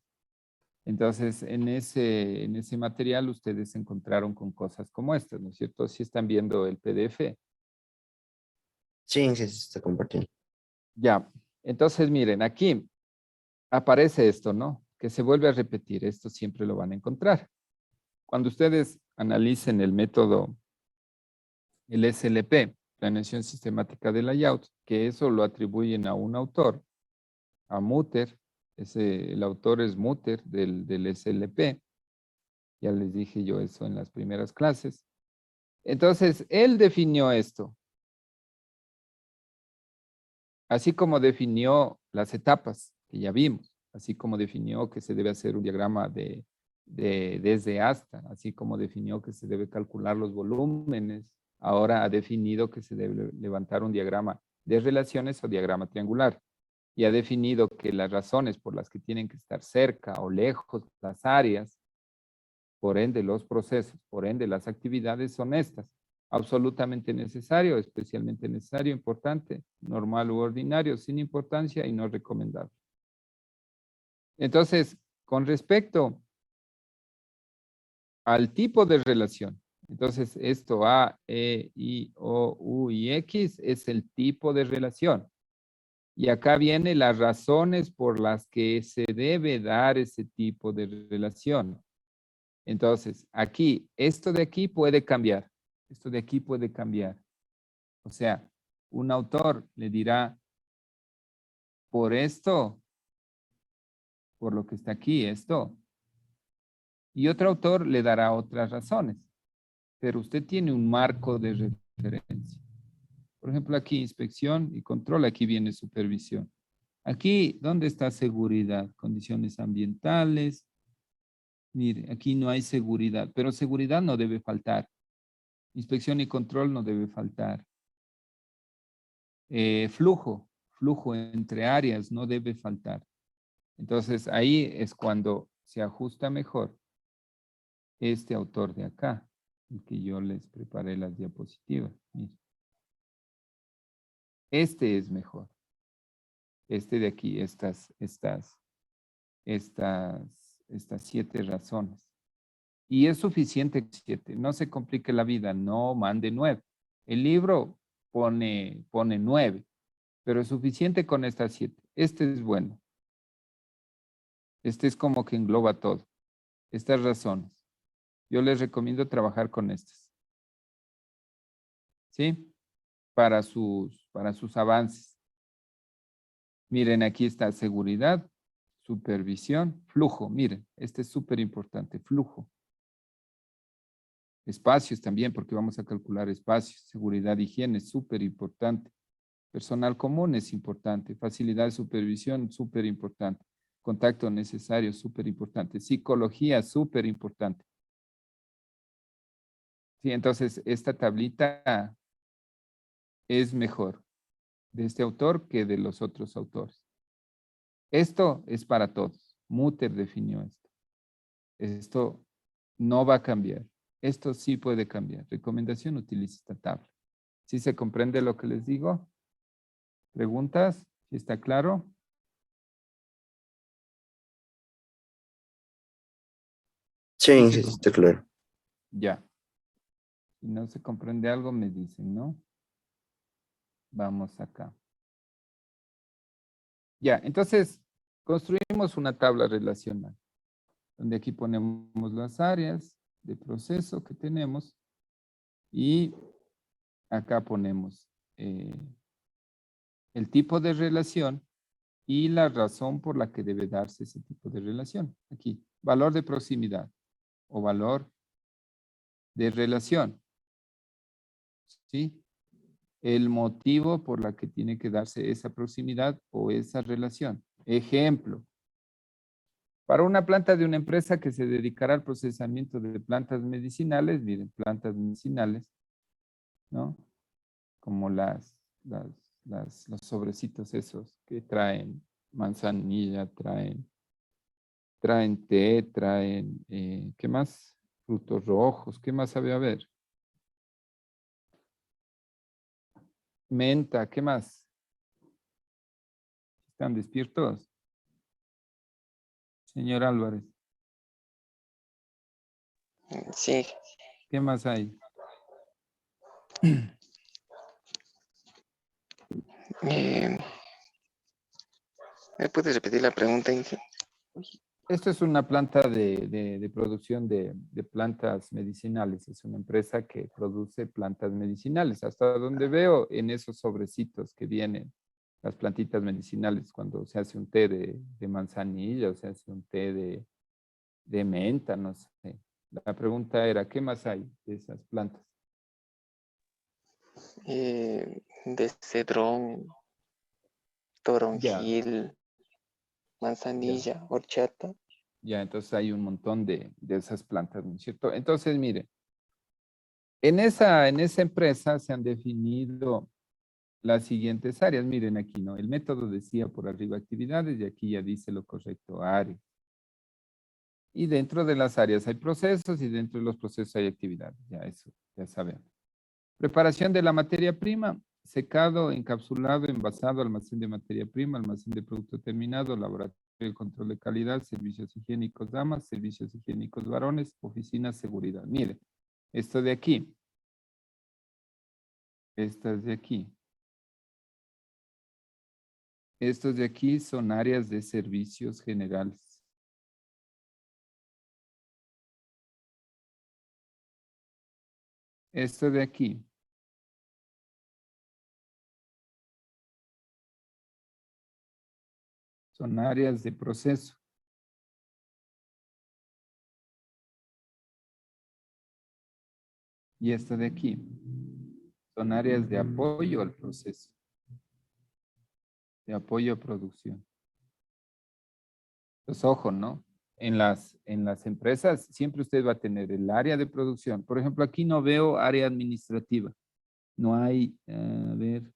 Entonces, en ese material ustedes se encontraron con cosas como estas, ¿no es cierto? Si están viendo el PDF. Sí, sí, se está compartiendo. Ya, entonces miren, aquí aparece esto, ¿no? Que se vuelve a repetir, esto siempre lo van a encontrar. Cuando ustedes analicen el método, el SLP, Planeación Sistemática de Layout, que eso lo atribuyen a un autor, a Mutter, el autor es Mutter del SLP, ya les dije yo eso en las primeras clases. Entonces, él definió esto, así como definió las etapas que ya vimos, así como definió que se debe hacer un diagrama de desde hasta, así como definió que se debe calcular los volúmenes, ahora ha definido que se debe levantar un diagrama de relaciones o diagrama triangular. Y ha definido que las razones por las que tienen que estar cerca o lejos las áreas, por ende los procesos, por ende las actividades son estas. absolutamente necesario, especialmente necesario, importante, normal u ordinario, sin importancia y no recomendable. Entonces, con respecto al tipo de relación, entonces esto A, E, I, O, U y X es el tipo de relación. Y acá vienen las razones por las que se debe dar ese tipo de relación. Entonces, aquí, esto de aquí puede cambiar. Esto de aquí puede cambiar. O sea, un autor le dirá, por esto, por lo que está aquí, esto. Y otro autor le dará otras razones. Pero usted tiene un marco de referencia. Por ejemplo, aquí inspección y control, aquí viene supervisión. Aquí, ¿dónde está seguridad? Condiciones ambientales. Mire, aquí no hay seguridad, pero seguridad no debe faltar. Inspección y control no debe faltar. Flujo entre áreas no debe faltar. Entonces, ahí es cuando se ajusta mejor este autor de acá, el que yo les preparé las diapositivas. Mire. Este es mejor. Este de aquí, estas 7 razones. Y es suficiente 7. No se complique la vida, no mande 9. El libro pone 9, pero es suficiente con estas 7. Este es bueno. Este es como que engloba todo. Estas razones. Yo les recomiendo trabajar con estas. ¿Sí? Para sus avances. Miren, aquí está seguridad, supervisión, flujo. Miren, este es súper importante, flujo. Espacios también, porque vamos a calcular espacios. Seguridad, higiene, súper importante. Personal común es importante. Facilidad de supervisión, súper importante. Contacto necesario, súper importante. Psicología, súper importante. Sí, entonces esta tablita es mejor de este autor que de los otros autores. Esto es para todos. Mutter definió esto. Esto no va a cambiar. Esto sí puede cambiar. Recomendación, utilice esta tabla. ¿Sí se comprende lo que les digo? ¿Preguntas? ¿Sí está claro? Sí, Sí se está comprende. claro. Ya. Si no se comprende algo, me dicen, ¿no? Vamos acá. Ya, entonces, construimos una tabla relacional, donde aquí ponemos las áreas de proceso que tenemos y acá ponemos el tipo de relación y la razón por la que debe darse ese tipo de relación. Aquí, valor de proximidad o valor de relación. ¿Sí? El motivo por la que tiene que darse esa proximidad o esa relación. Ejemplo, para una planta de una empresa que se dedicará al procesamiento de plantas medicinales, miren, plantas medicinales, ¿no? Como los sobrecitos esos que traen manzanilla, traen té, traen, ¿qué más? Frutos rojos, ¿qué más sabe haber? Menta, ¿qué más? ¿Están despiertos? Señor Álvarez, Sí, ¿qué más hay? eh, ¿me puedes repetir la pregunta, Inge? Esto es una planta de producción de plantas medicinales. Es una empresa que produce plantas medicinales. Hasta donde veo en esos sobrecitos que vienen las plantitas medicinales cuando se hace un té de manzanilla o se hace un té de menta, no sé. La pregunta era, ¿qué más hay de esas plantas? De cedrón, Ya, toronjil, ya, manzanilla, horchata. ya. Entonces hay un montón de esas plantas, ¿no es cierto? Entonces, mire, en esa empresa se han definido las siguientes áreas. Miren aquí, ¿no? El método decía por arriba actividades y aquí ya dice lo correcto, áreas. Y dentro de las áreas hay procesos y dentro de los procesos hay actividades. Ya eso, ya sabemos. Preparación de la materia prima, secado, encapsulado, envasado, almacén de materia prima, almacén de producto terminado, laboratorio de control de calidad, servicios higiénicos damas, servicios higiénicos varones, oficina, seguridad. Mire, esto de aquí, estas de aquí. Estos de aquí son áreas de servicios generales. Esto de aquí. Son áreas de proceso. Y esta de aquí. Son áreas de apoyo al proceso. De apoyo a producción. Pues ojo, ¿no? En las empresas siempre usted va a tener el área de producción. Por ejemplo, aquí no veo área administrativa. No hay, a ver,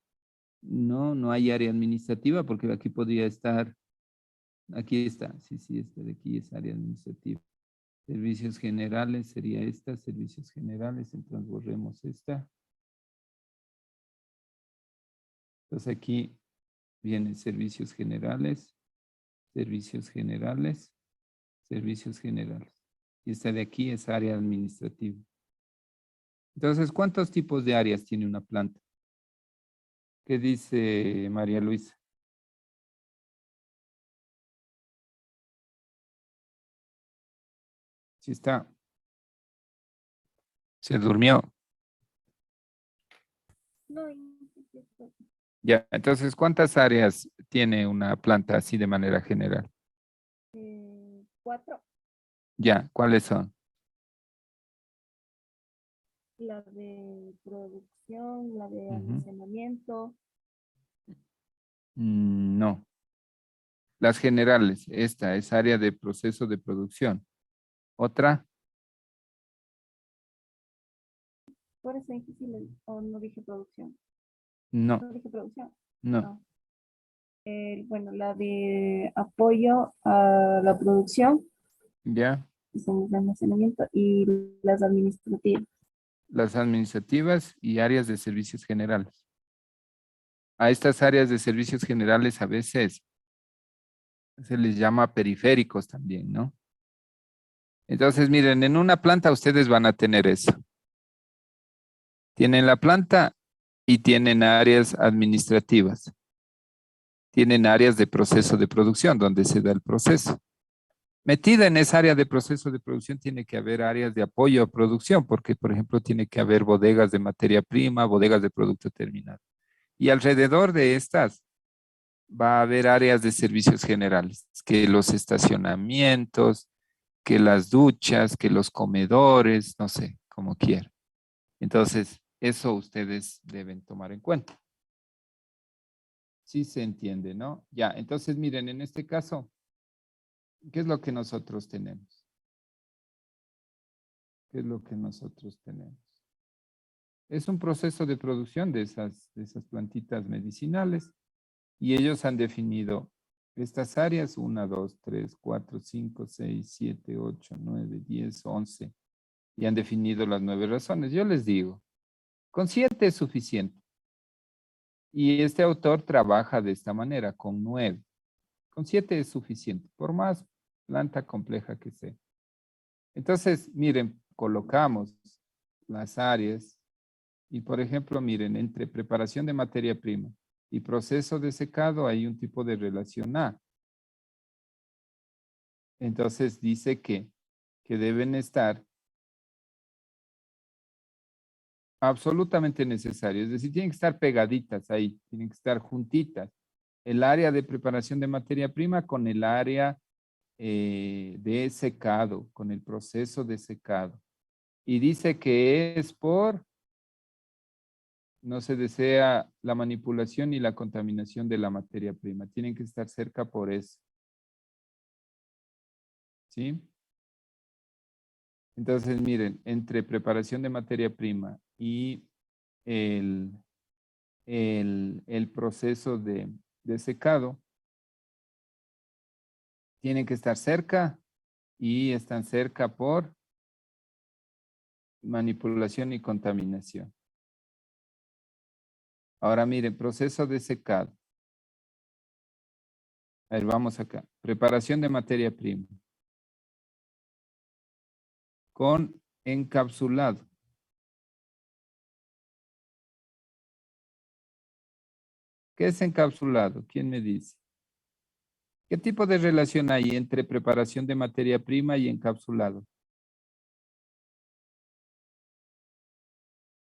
no hay área administrativa porque aquí podría estar, aquí está, sí, esta de aquí es área administrativa. Servicios generales sería esta, servicios generales, entonces borremos esta. Entonces aquí vienen servicios generales, servicios generales, servicios generales. Y esta de aquí es área administrativa. Entonces, ¿cuántos tipos de áreas tiene una planta? ¿Qué dice María Luisa? Sí está. Se durmió. No, Ya, entonces, ¿cuántas áreas tiene una planta así de manera general? 4, Ya, ¿cuáles son? la de producción, la de Ujú. almacenamiento, No. Las generales, esta es área de proceso de producción. ¿Otra? por eso difícil, o no dije producción, No, no dije producción, no. no. Bueno, la de apoyo a la producción, Ya, son los de almacenamiento y las administrativas. las administrativas y áreas de servicios generales. A estas áreas de servicios generales a veces se les llama periféricos también, ¿no? Entonces, miren, en una planta ustedes van a tener eso. Tienen la planta y tienen áreas administrativas. Tienen áreas de proceso de producción donde se da el proceso. Metida en esa área de proceso de producción tiene que haber áreas de apoyo a producción, porque, por ejemplo, tiene que haber bodegas de materia prima, bodegas de producto terminado. Y alrededor de estas va a haber áreas de servicios generales, que los estacionamientos, que las duchas, que los comedores, no sé, como quieran. Entonces, eso ustedes deben tomar en cuenta. Sí se entiende, ¿no? Ya, entonces miren, en este caso, ¿qué es lo que nosotros tenemos? ¿Qué es lo que nosotros tenemos? Es un proceso de producción de esas plantitas medicinales y ellos han definido estas áreas, 1, 2, 3, 4, 5, 6, 7, 8, 9, 10, 11, y han definido las 9 razones. Yo les digo, con 7 es suficiente. Y este autor trabaja de esta manera, con 9. Con 7 es suficiente, por más planta compleja que sea. Entonces, miren, colocamos las áreas y, por ejemplo, miren, entre preparación de materia prima y proceso de secado hay un tipo de relación A. Entonces, dice que deben estar absolutamente necesarios, es decir, tienen que estar pegaditas ahí, tienen que estar juntitas. El área de preparación de materia prima con el área de secado, con el proceso de secado. Y dice que es por, no se desea la manipulación y la contaminación de la materia prima. Tienen que estar cerca por eso. ¿Sí? Entonces, miren, entre preparación de materia prima y el, el proceso de secado, tienen que estar cerca y están cerca por manipulación y contaminación. Ahora miren, proceso de secado. A ver, vamos acá. Preparación de materia prima. Con encapsulado. ¿Qué es encapsulado? ¿Quién me dice? ¿Qué tipo de relación hay entre preparación de materia prima y encapsulado?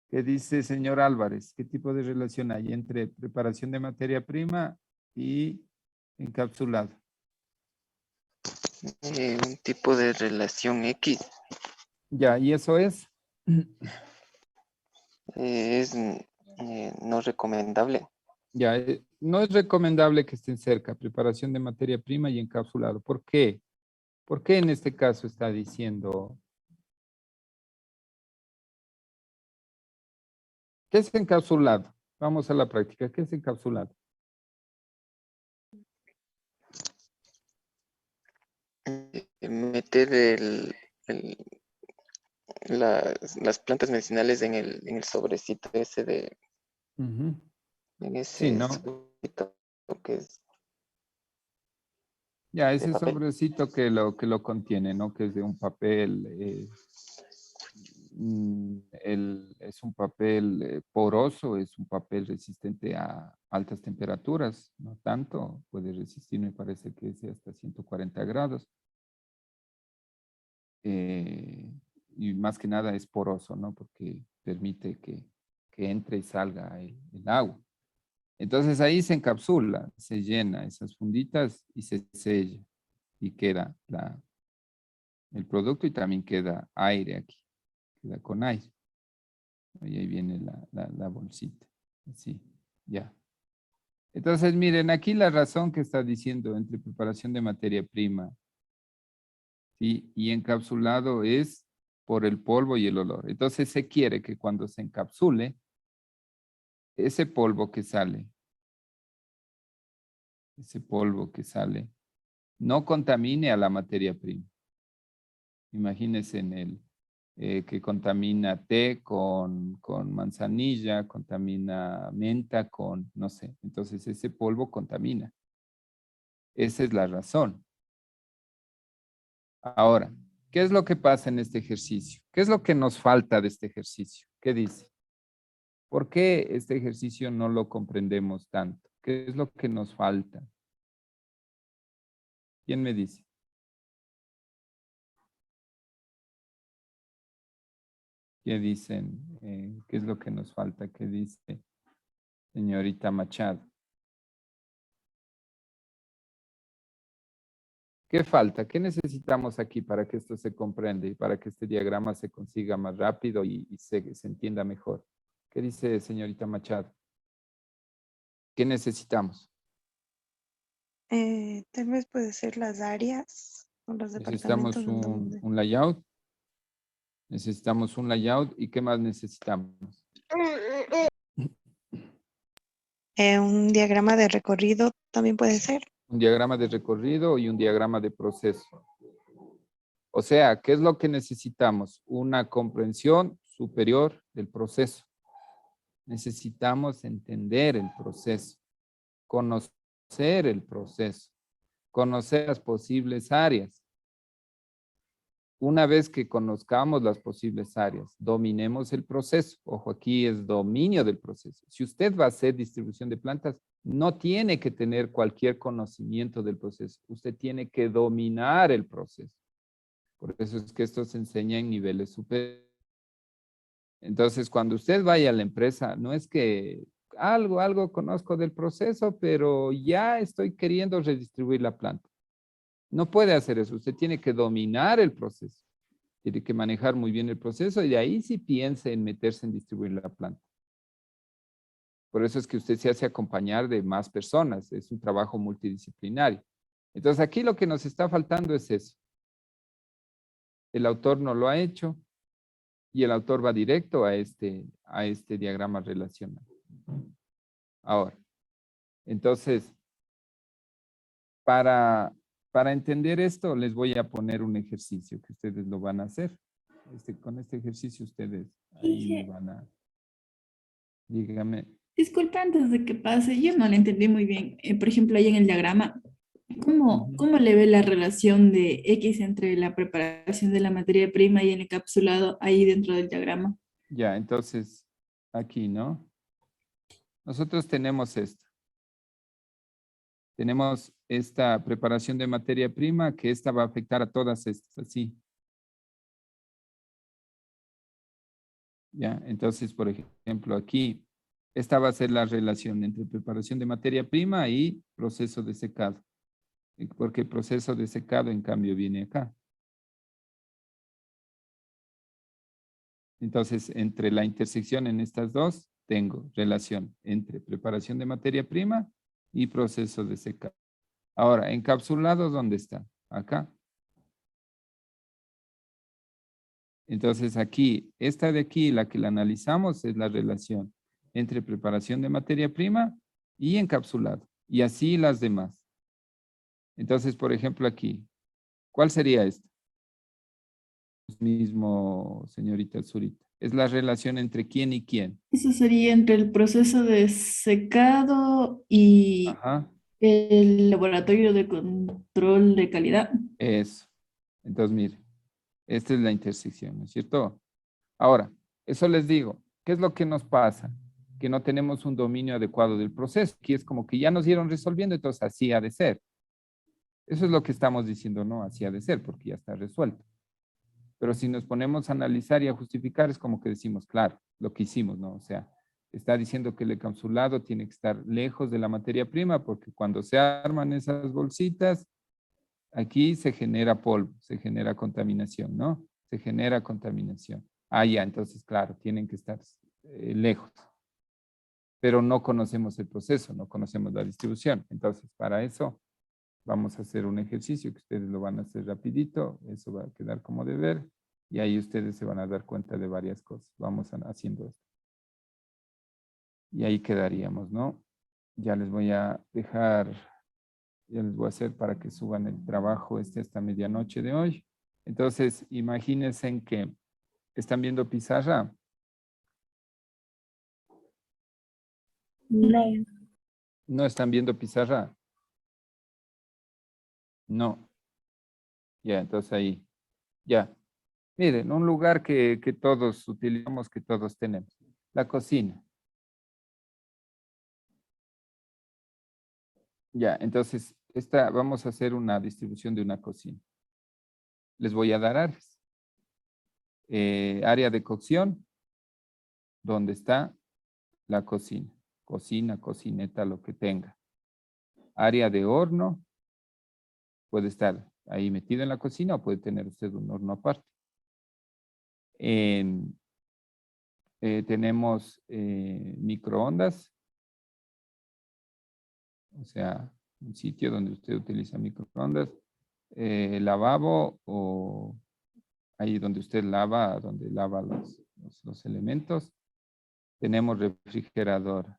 ¿Qué dice señor Álvarez? ¿Qué tipo de relación hay entre preparación de materia prima y encapsulado? Un tipo de relación X Ya, ¿y eso es? es no recomendable. Ya, no es recomendable que estén cerca, preparación de materia prima y encapsulado. ¿Por qué? ¿Por qué en este caso está diciendo? ¿Qué es encapsulado? Vamos a la práctica. ¿Qué es encapsulado? Meter las plantas medicinales en el sobrecito ese Ujú. en Sí, ese ¿no? sobrecito que es Ya, de ese papel. sobrecito que lo contiene, ¿no? Que es de un papel, es un papel poroso, es un papel resistente a altas temperaturas, no tanto, puede resistir, me parece que es hasta 140 grados. Y más que nada es poroso, ¿no? Porque permite que entre y salga el agua. Entonces ahí se encapsula, se llena esas funditas y se sella y queda el producto y también queda aire aquí, queda con aire. Y ahí viene la bolsita, así, ya. Entonces miren, aquí la razón que está diciendo entre preparación de materia prima, ¿sí? Y encapsulado es por el polvo y el olor. Entonces se quiere que cuando se encapsule, ese polvo que sale, no contamine a la materia prima. Imagínense en que contamina té con manzanilla, contamina menta con, no sé. Entonces ese polvo contamina. Esa es la razón. Ahora, ¿qué es lo que pasa en este ejercicio? ¿Qué es lo que nos falta de este ejercicio? ¿Qué dice? ¿Por qué este ejercicio no lo comprendemos tanto? ¿Qué es lo que nos falta? ¿Quién me dice? ¿Qué dicen? ¿Qué es lo que nos falta? ¿Qué dice señorita Machado? ¿Qué falta? ¿Qué necesitamos aquí para que esto se comprenda y para que este diagrama se consiga más rápido y se entienda mejor? ¿Qué dice señorita Machado? ¿Qué necesitamos? Tal vez puede ser las áreas o los departamentos Necesitamos en donde. un layout. Necesitamos un layout. ¿Y qué más necesitamos? Un diagrama de recorrido también puede ser. Un diagrama de recorrido y un diagrama de proceso. O sea, ¿qué es lo que necesitamos? Una comprensión superior del proceso. Necesitamos entender el proceso, conocer el proceso, conocer las posibles áreas. Una vez que conozcamos las posibles áreas, dominemos el proceso. Ojo, aquí es dominio del proceso. Si usted va a hacer distribución de plantas, no tiene que tener cualquier conocimiento del proceso. Usted tiene que dominar el proceso. Por eso es que esto se enseña en niveles superiores. Entonces, cuando usted vaya a la empresa, no es que algo conozco del proceso, pero ya estoy queriendo redistribuir la planta. No puede hacer eso. Usted tiene que dominar el proceso. Tiene que manejar muy bien el proceso y de ahí sí piensa en meterse en distribuir la planta. Por eso es que usted se hace acompañar de más personas. Es un trabajo multidisciplinario. Entonces, aquí lo que nos está faltando es eso. El autor no lo ha hecho y el autor va directo a este diagrama relacional. Ahora, entonces, para entender esto, les voy a poner un ejercicio que ustedes lo van a hacer. Con este ejercicio ustedes ahí me Dije, van a... Dígame. Disculpa, antes de que pase, yo no le entendí muy bien. Por ejemplo, ahí en el diagrama, Ujú. ¿cómo le ve la relación de X entre la preparación de la materia prima y el encapsulado ahí dentro del diagrama? Ya, entonces, aquí, ¿no? Nosotros tenemos esto. Tenemos esta preparación de materia prima, que esta va a afectar a todas estas, así. Ya, entonces, por ejemplo, aquí, esta va a ser la relación entre preparación de materia prima y proceso de secado. Porque el proceso de secado, en cambio, viene acá. Entonces, entre la intersección en estas dos, tengo relación entre preparación de materia prima y proceso de secado. Ahora, encapsulado, ¿dónde está? Acá. Entonces, aquí, esta de aquí, la que la analizamos, es la relación entre preparación de materia prima y encapsulado. Y así las demás. Entonces, por ejemplo, aquí, ¿cuál sería esta? Mismo, señorita Zurita. Es la relación entre quién y quién. Eso sería entre el proceso de secado y Ajá, el laboratorio de control de calidad. eso. Entonces, mire, esta es la intersección, ¿no es cierto? Ahora, eso les digo, ¿qué es lo que nos pasa? Que no tenemos un dominio adecuado del proceso, que es como que ya nos dieron resolviendo, entonces así ha de ser. Eso es lo que estamos diciendo, no, así ha de ser, porque ya está resuelto. Pero si nos ponemos a analizar y a justificar, es como que decimos, claro, lo que hicimos, ¿no? O sea, está diciendo que el encapsulado tiene que estar lejos de la materia prima, porque cuando se arman esas bolsitas, aquí se genera polvo, se genera contaminación, ¿no? Se genera contaminación. Ah, ya, entonces, claro, tienen que estar lejos. Pero no conocemos el proceso, no conocemos la distribución. Entonces, para eso vamos a hacer un ejercicio que ustedes lo van a hacer rapidito. Eso va a quedar como deber. Y ahí ustedes se van a dar cuenta de varias cosas. Vamos haciendo esto. Y ahí quedaríamos, ¿no? Ya les voy a dejar, ya les voy a hacer para que suban el trabajo esta medianoche de hoy. Entonces, imagínense en que están viendo pizarra. No. ¿No están viendo pizarra? No. Ya, entonces ahí. Ya. Miren, un lugar que todos utilizamos, que todos tenemos. La cocina. Ya, entonces, vamos a hacer una distribución de una cocina. Les voy a dar áreas. Área de cocción, donde está la cocina. Cocina, cocineta, lo que tenga. Área de horno, puede estar ahí metido en la cocina o puede tener usted un horno aparte. Tenemos microondas, o sea, un sitio donde usted utiliza microondas, lavabo o ahí donde usted lava, donde lava los elementos. Tenemos refrigerador.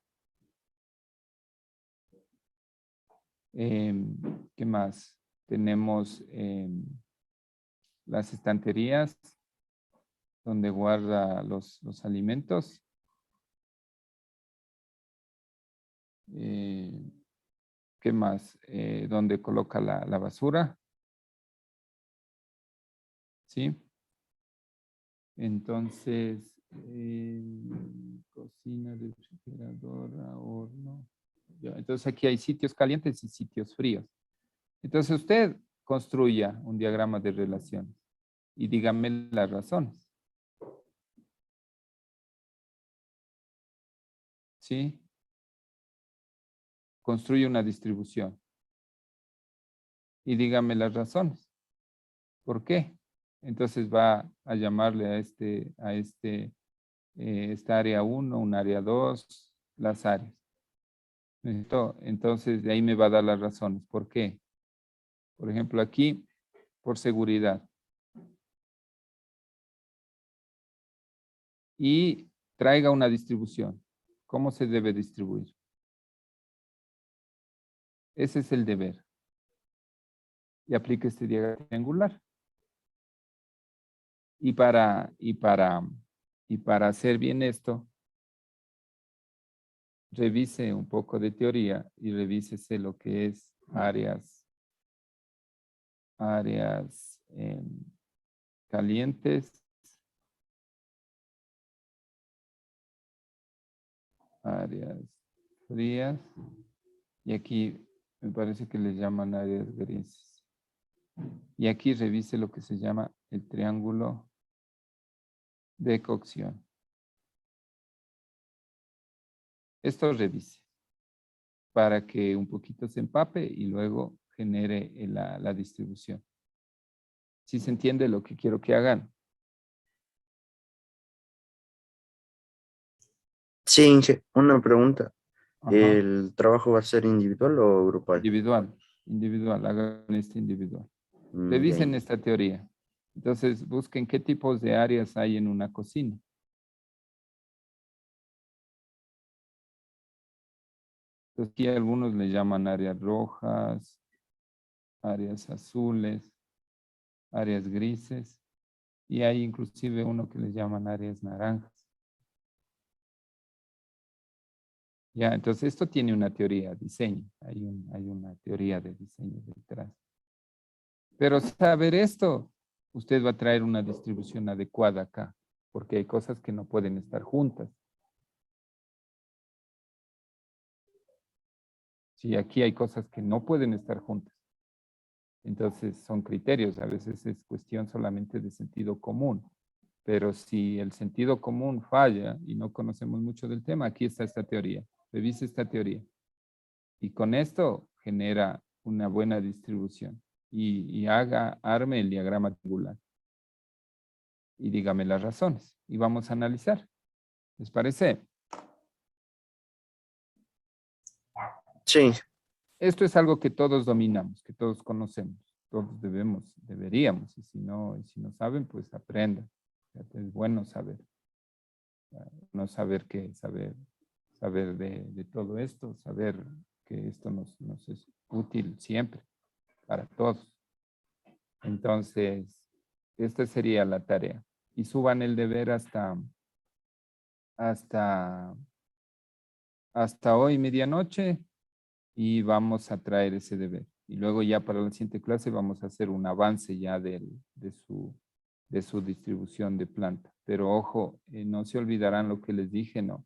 ¿Qué más? Tenemos las estanterías donde guarda los alimentos. ¿Qué más? Donde coloca la basura. ¿Sí? Entonces, cocina, refrigeradora, horno. Ya, entonces aquí hay sitios calientes y sitios fríos. Entonces usted construya un diagrama de relaciones y dígame las razones. ¿Sí? Construye una distribución y dígame las razones. ¿Por qué? Entonces va a llamarle esta área 1, un área 2, las áreas. ¿Listo? Entonces de ahí me va a dar las razones. ¿Por qué? Por ejemplo, aquí, por seguridad. Y traiga una distribución. ¿Cómo se debe distribuir? Ese es el deber. Y aplique este diagrama triangular. Y para hacer bien esto, revise un poco de teoría y revísese lo que es áreas calientes, áreas frías, y aquí me parece que les llaman áreas grises. Y aquí revise lo que se llama el triángulo de cocción. Esto revise para que un poquito se empape y luego genere la distribución. ¿Sí se entiende lo que quiero que hagan? Sí, Inge, una pregunta. Ajá. ¿El trabajo va a ser individual o grupal? Individual, hagan este individual. Ya, Revisen esta teoría. Entonces, busquen qué tipos de áreas hay en una cocina. Entonces, aquí algunos le llaman áreas rojas, áreas azules, áreas grises, y hay inclusive uno que le llaman áreas naranjas. Ya, entonces esto tiene una teoría, diseño. Hay una teoría de diseño detrás. Pero saber esto, usted va a traer una distribución adecuada acá, porque hay cosas que no pueden estar juntas. Sí, aquí hay cosas que no pueden estar juntas. Entonces son criterios, a veces es cuestión solamente de sentido común. Pero si el sentido común falla y no conocemos mucho del tema, aquí está esta teoría. Revise esta teoría. Y con esto genera una buena distribución. Y arme el diagrama triangular. Y dígame las razones. Y vamos a analizar. ¿Les parece? sí, Esto es algo que todos dominamos, que todos conocemos. Todos deberíamos. Y si no saben, pues aprendan. Es bueno saber. No saber qué, saber de todo esto, saber que esto nos es útil siempre, para todos. Entonces, esta sería la tarea. Y suban el deber hasta hoy, medianoche, y vamos a traer ese deber. Y luego ya para la siguiente clase vamos a hacer un avance ya de su distribución de planta. Pero ojo, no se olvidarán lo que les dije, ¿no?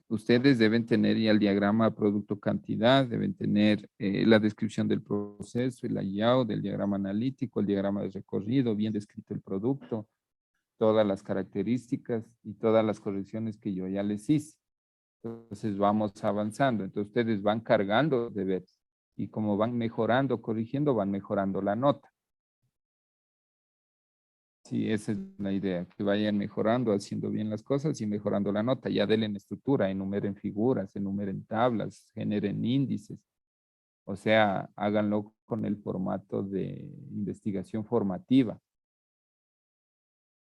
Ustedes deben tener ya el diagrama producto-cantidad, deben tener la descripción del proceso, el layout del diagrama analítico, el diagrama de recorrido, bien descrito el producto, todas las características y todas las correcciones que yo ya les hice. Entonces vamos avanzando. Entonces ustedes van cargando deberes y como van mejorando, corrigiendo, van mejorando la nota. Sí, esa es la idea, que vayan mejorando, haciendo bien las cosas y mejorando la nota. Ya denle en estructura, enumeren figuras, enumeren tablas, generen índices. O sea, háganlo con el formato de investigación formativa.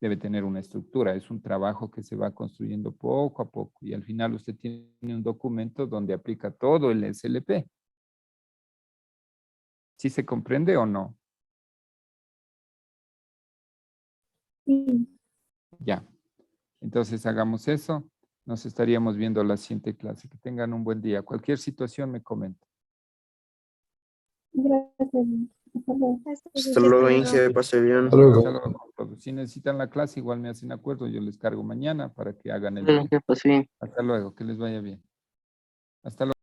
Debe tener una estructura. Es un trabajo que se va construyendo poco a poco. Y al final usted tiene un documento donde aplica todo el SLP. ¿Sí se comprende o no? Sí. Ya. Entonces hagamos eso. Nos estaríamos viendo la siguiente clase. Que tengan un buen día. Cualquier situación me comenta. Gracias. Hasta luego. hasta luego, Inge, pase bien. Hasta luego con todos. Si necesitan la clase, igual me hacen acuerdo. Yo les cargo mañana para que hagan el deber. Pues bien. Hasta luego. Que les vaya bien. Hasta luego.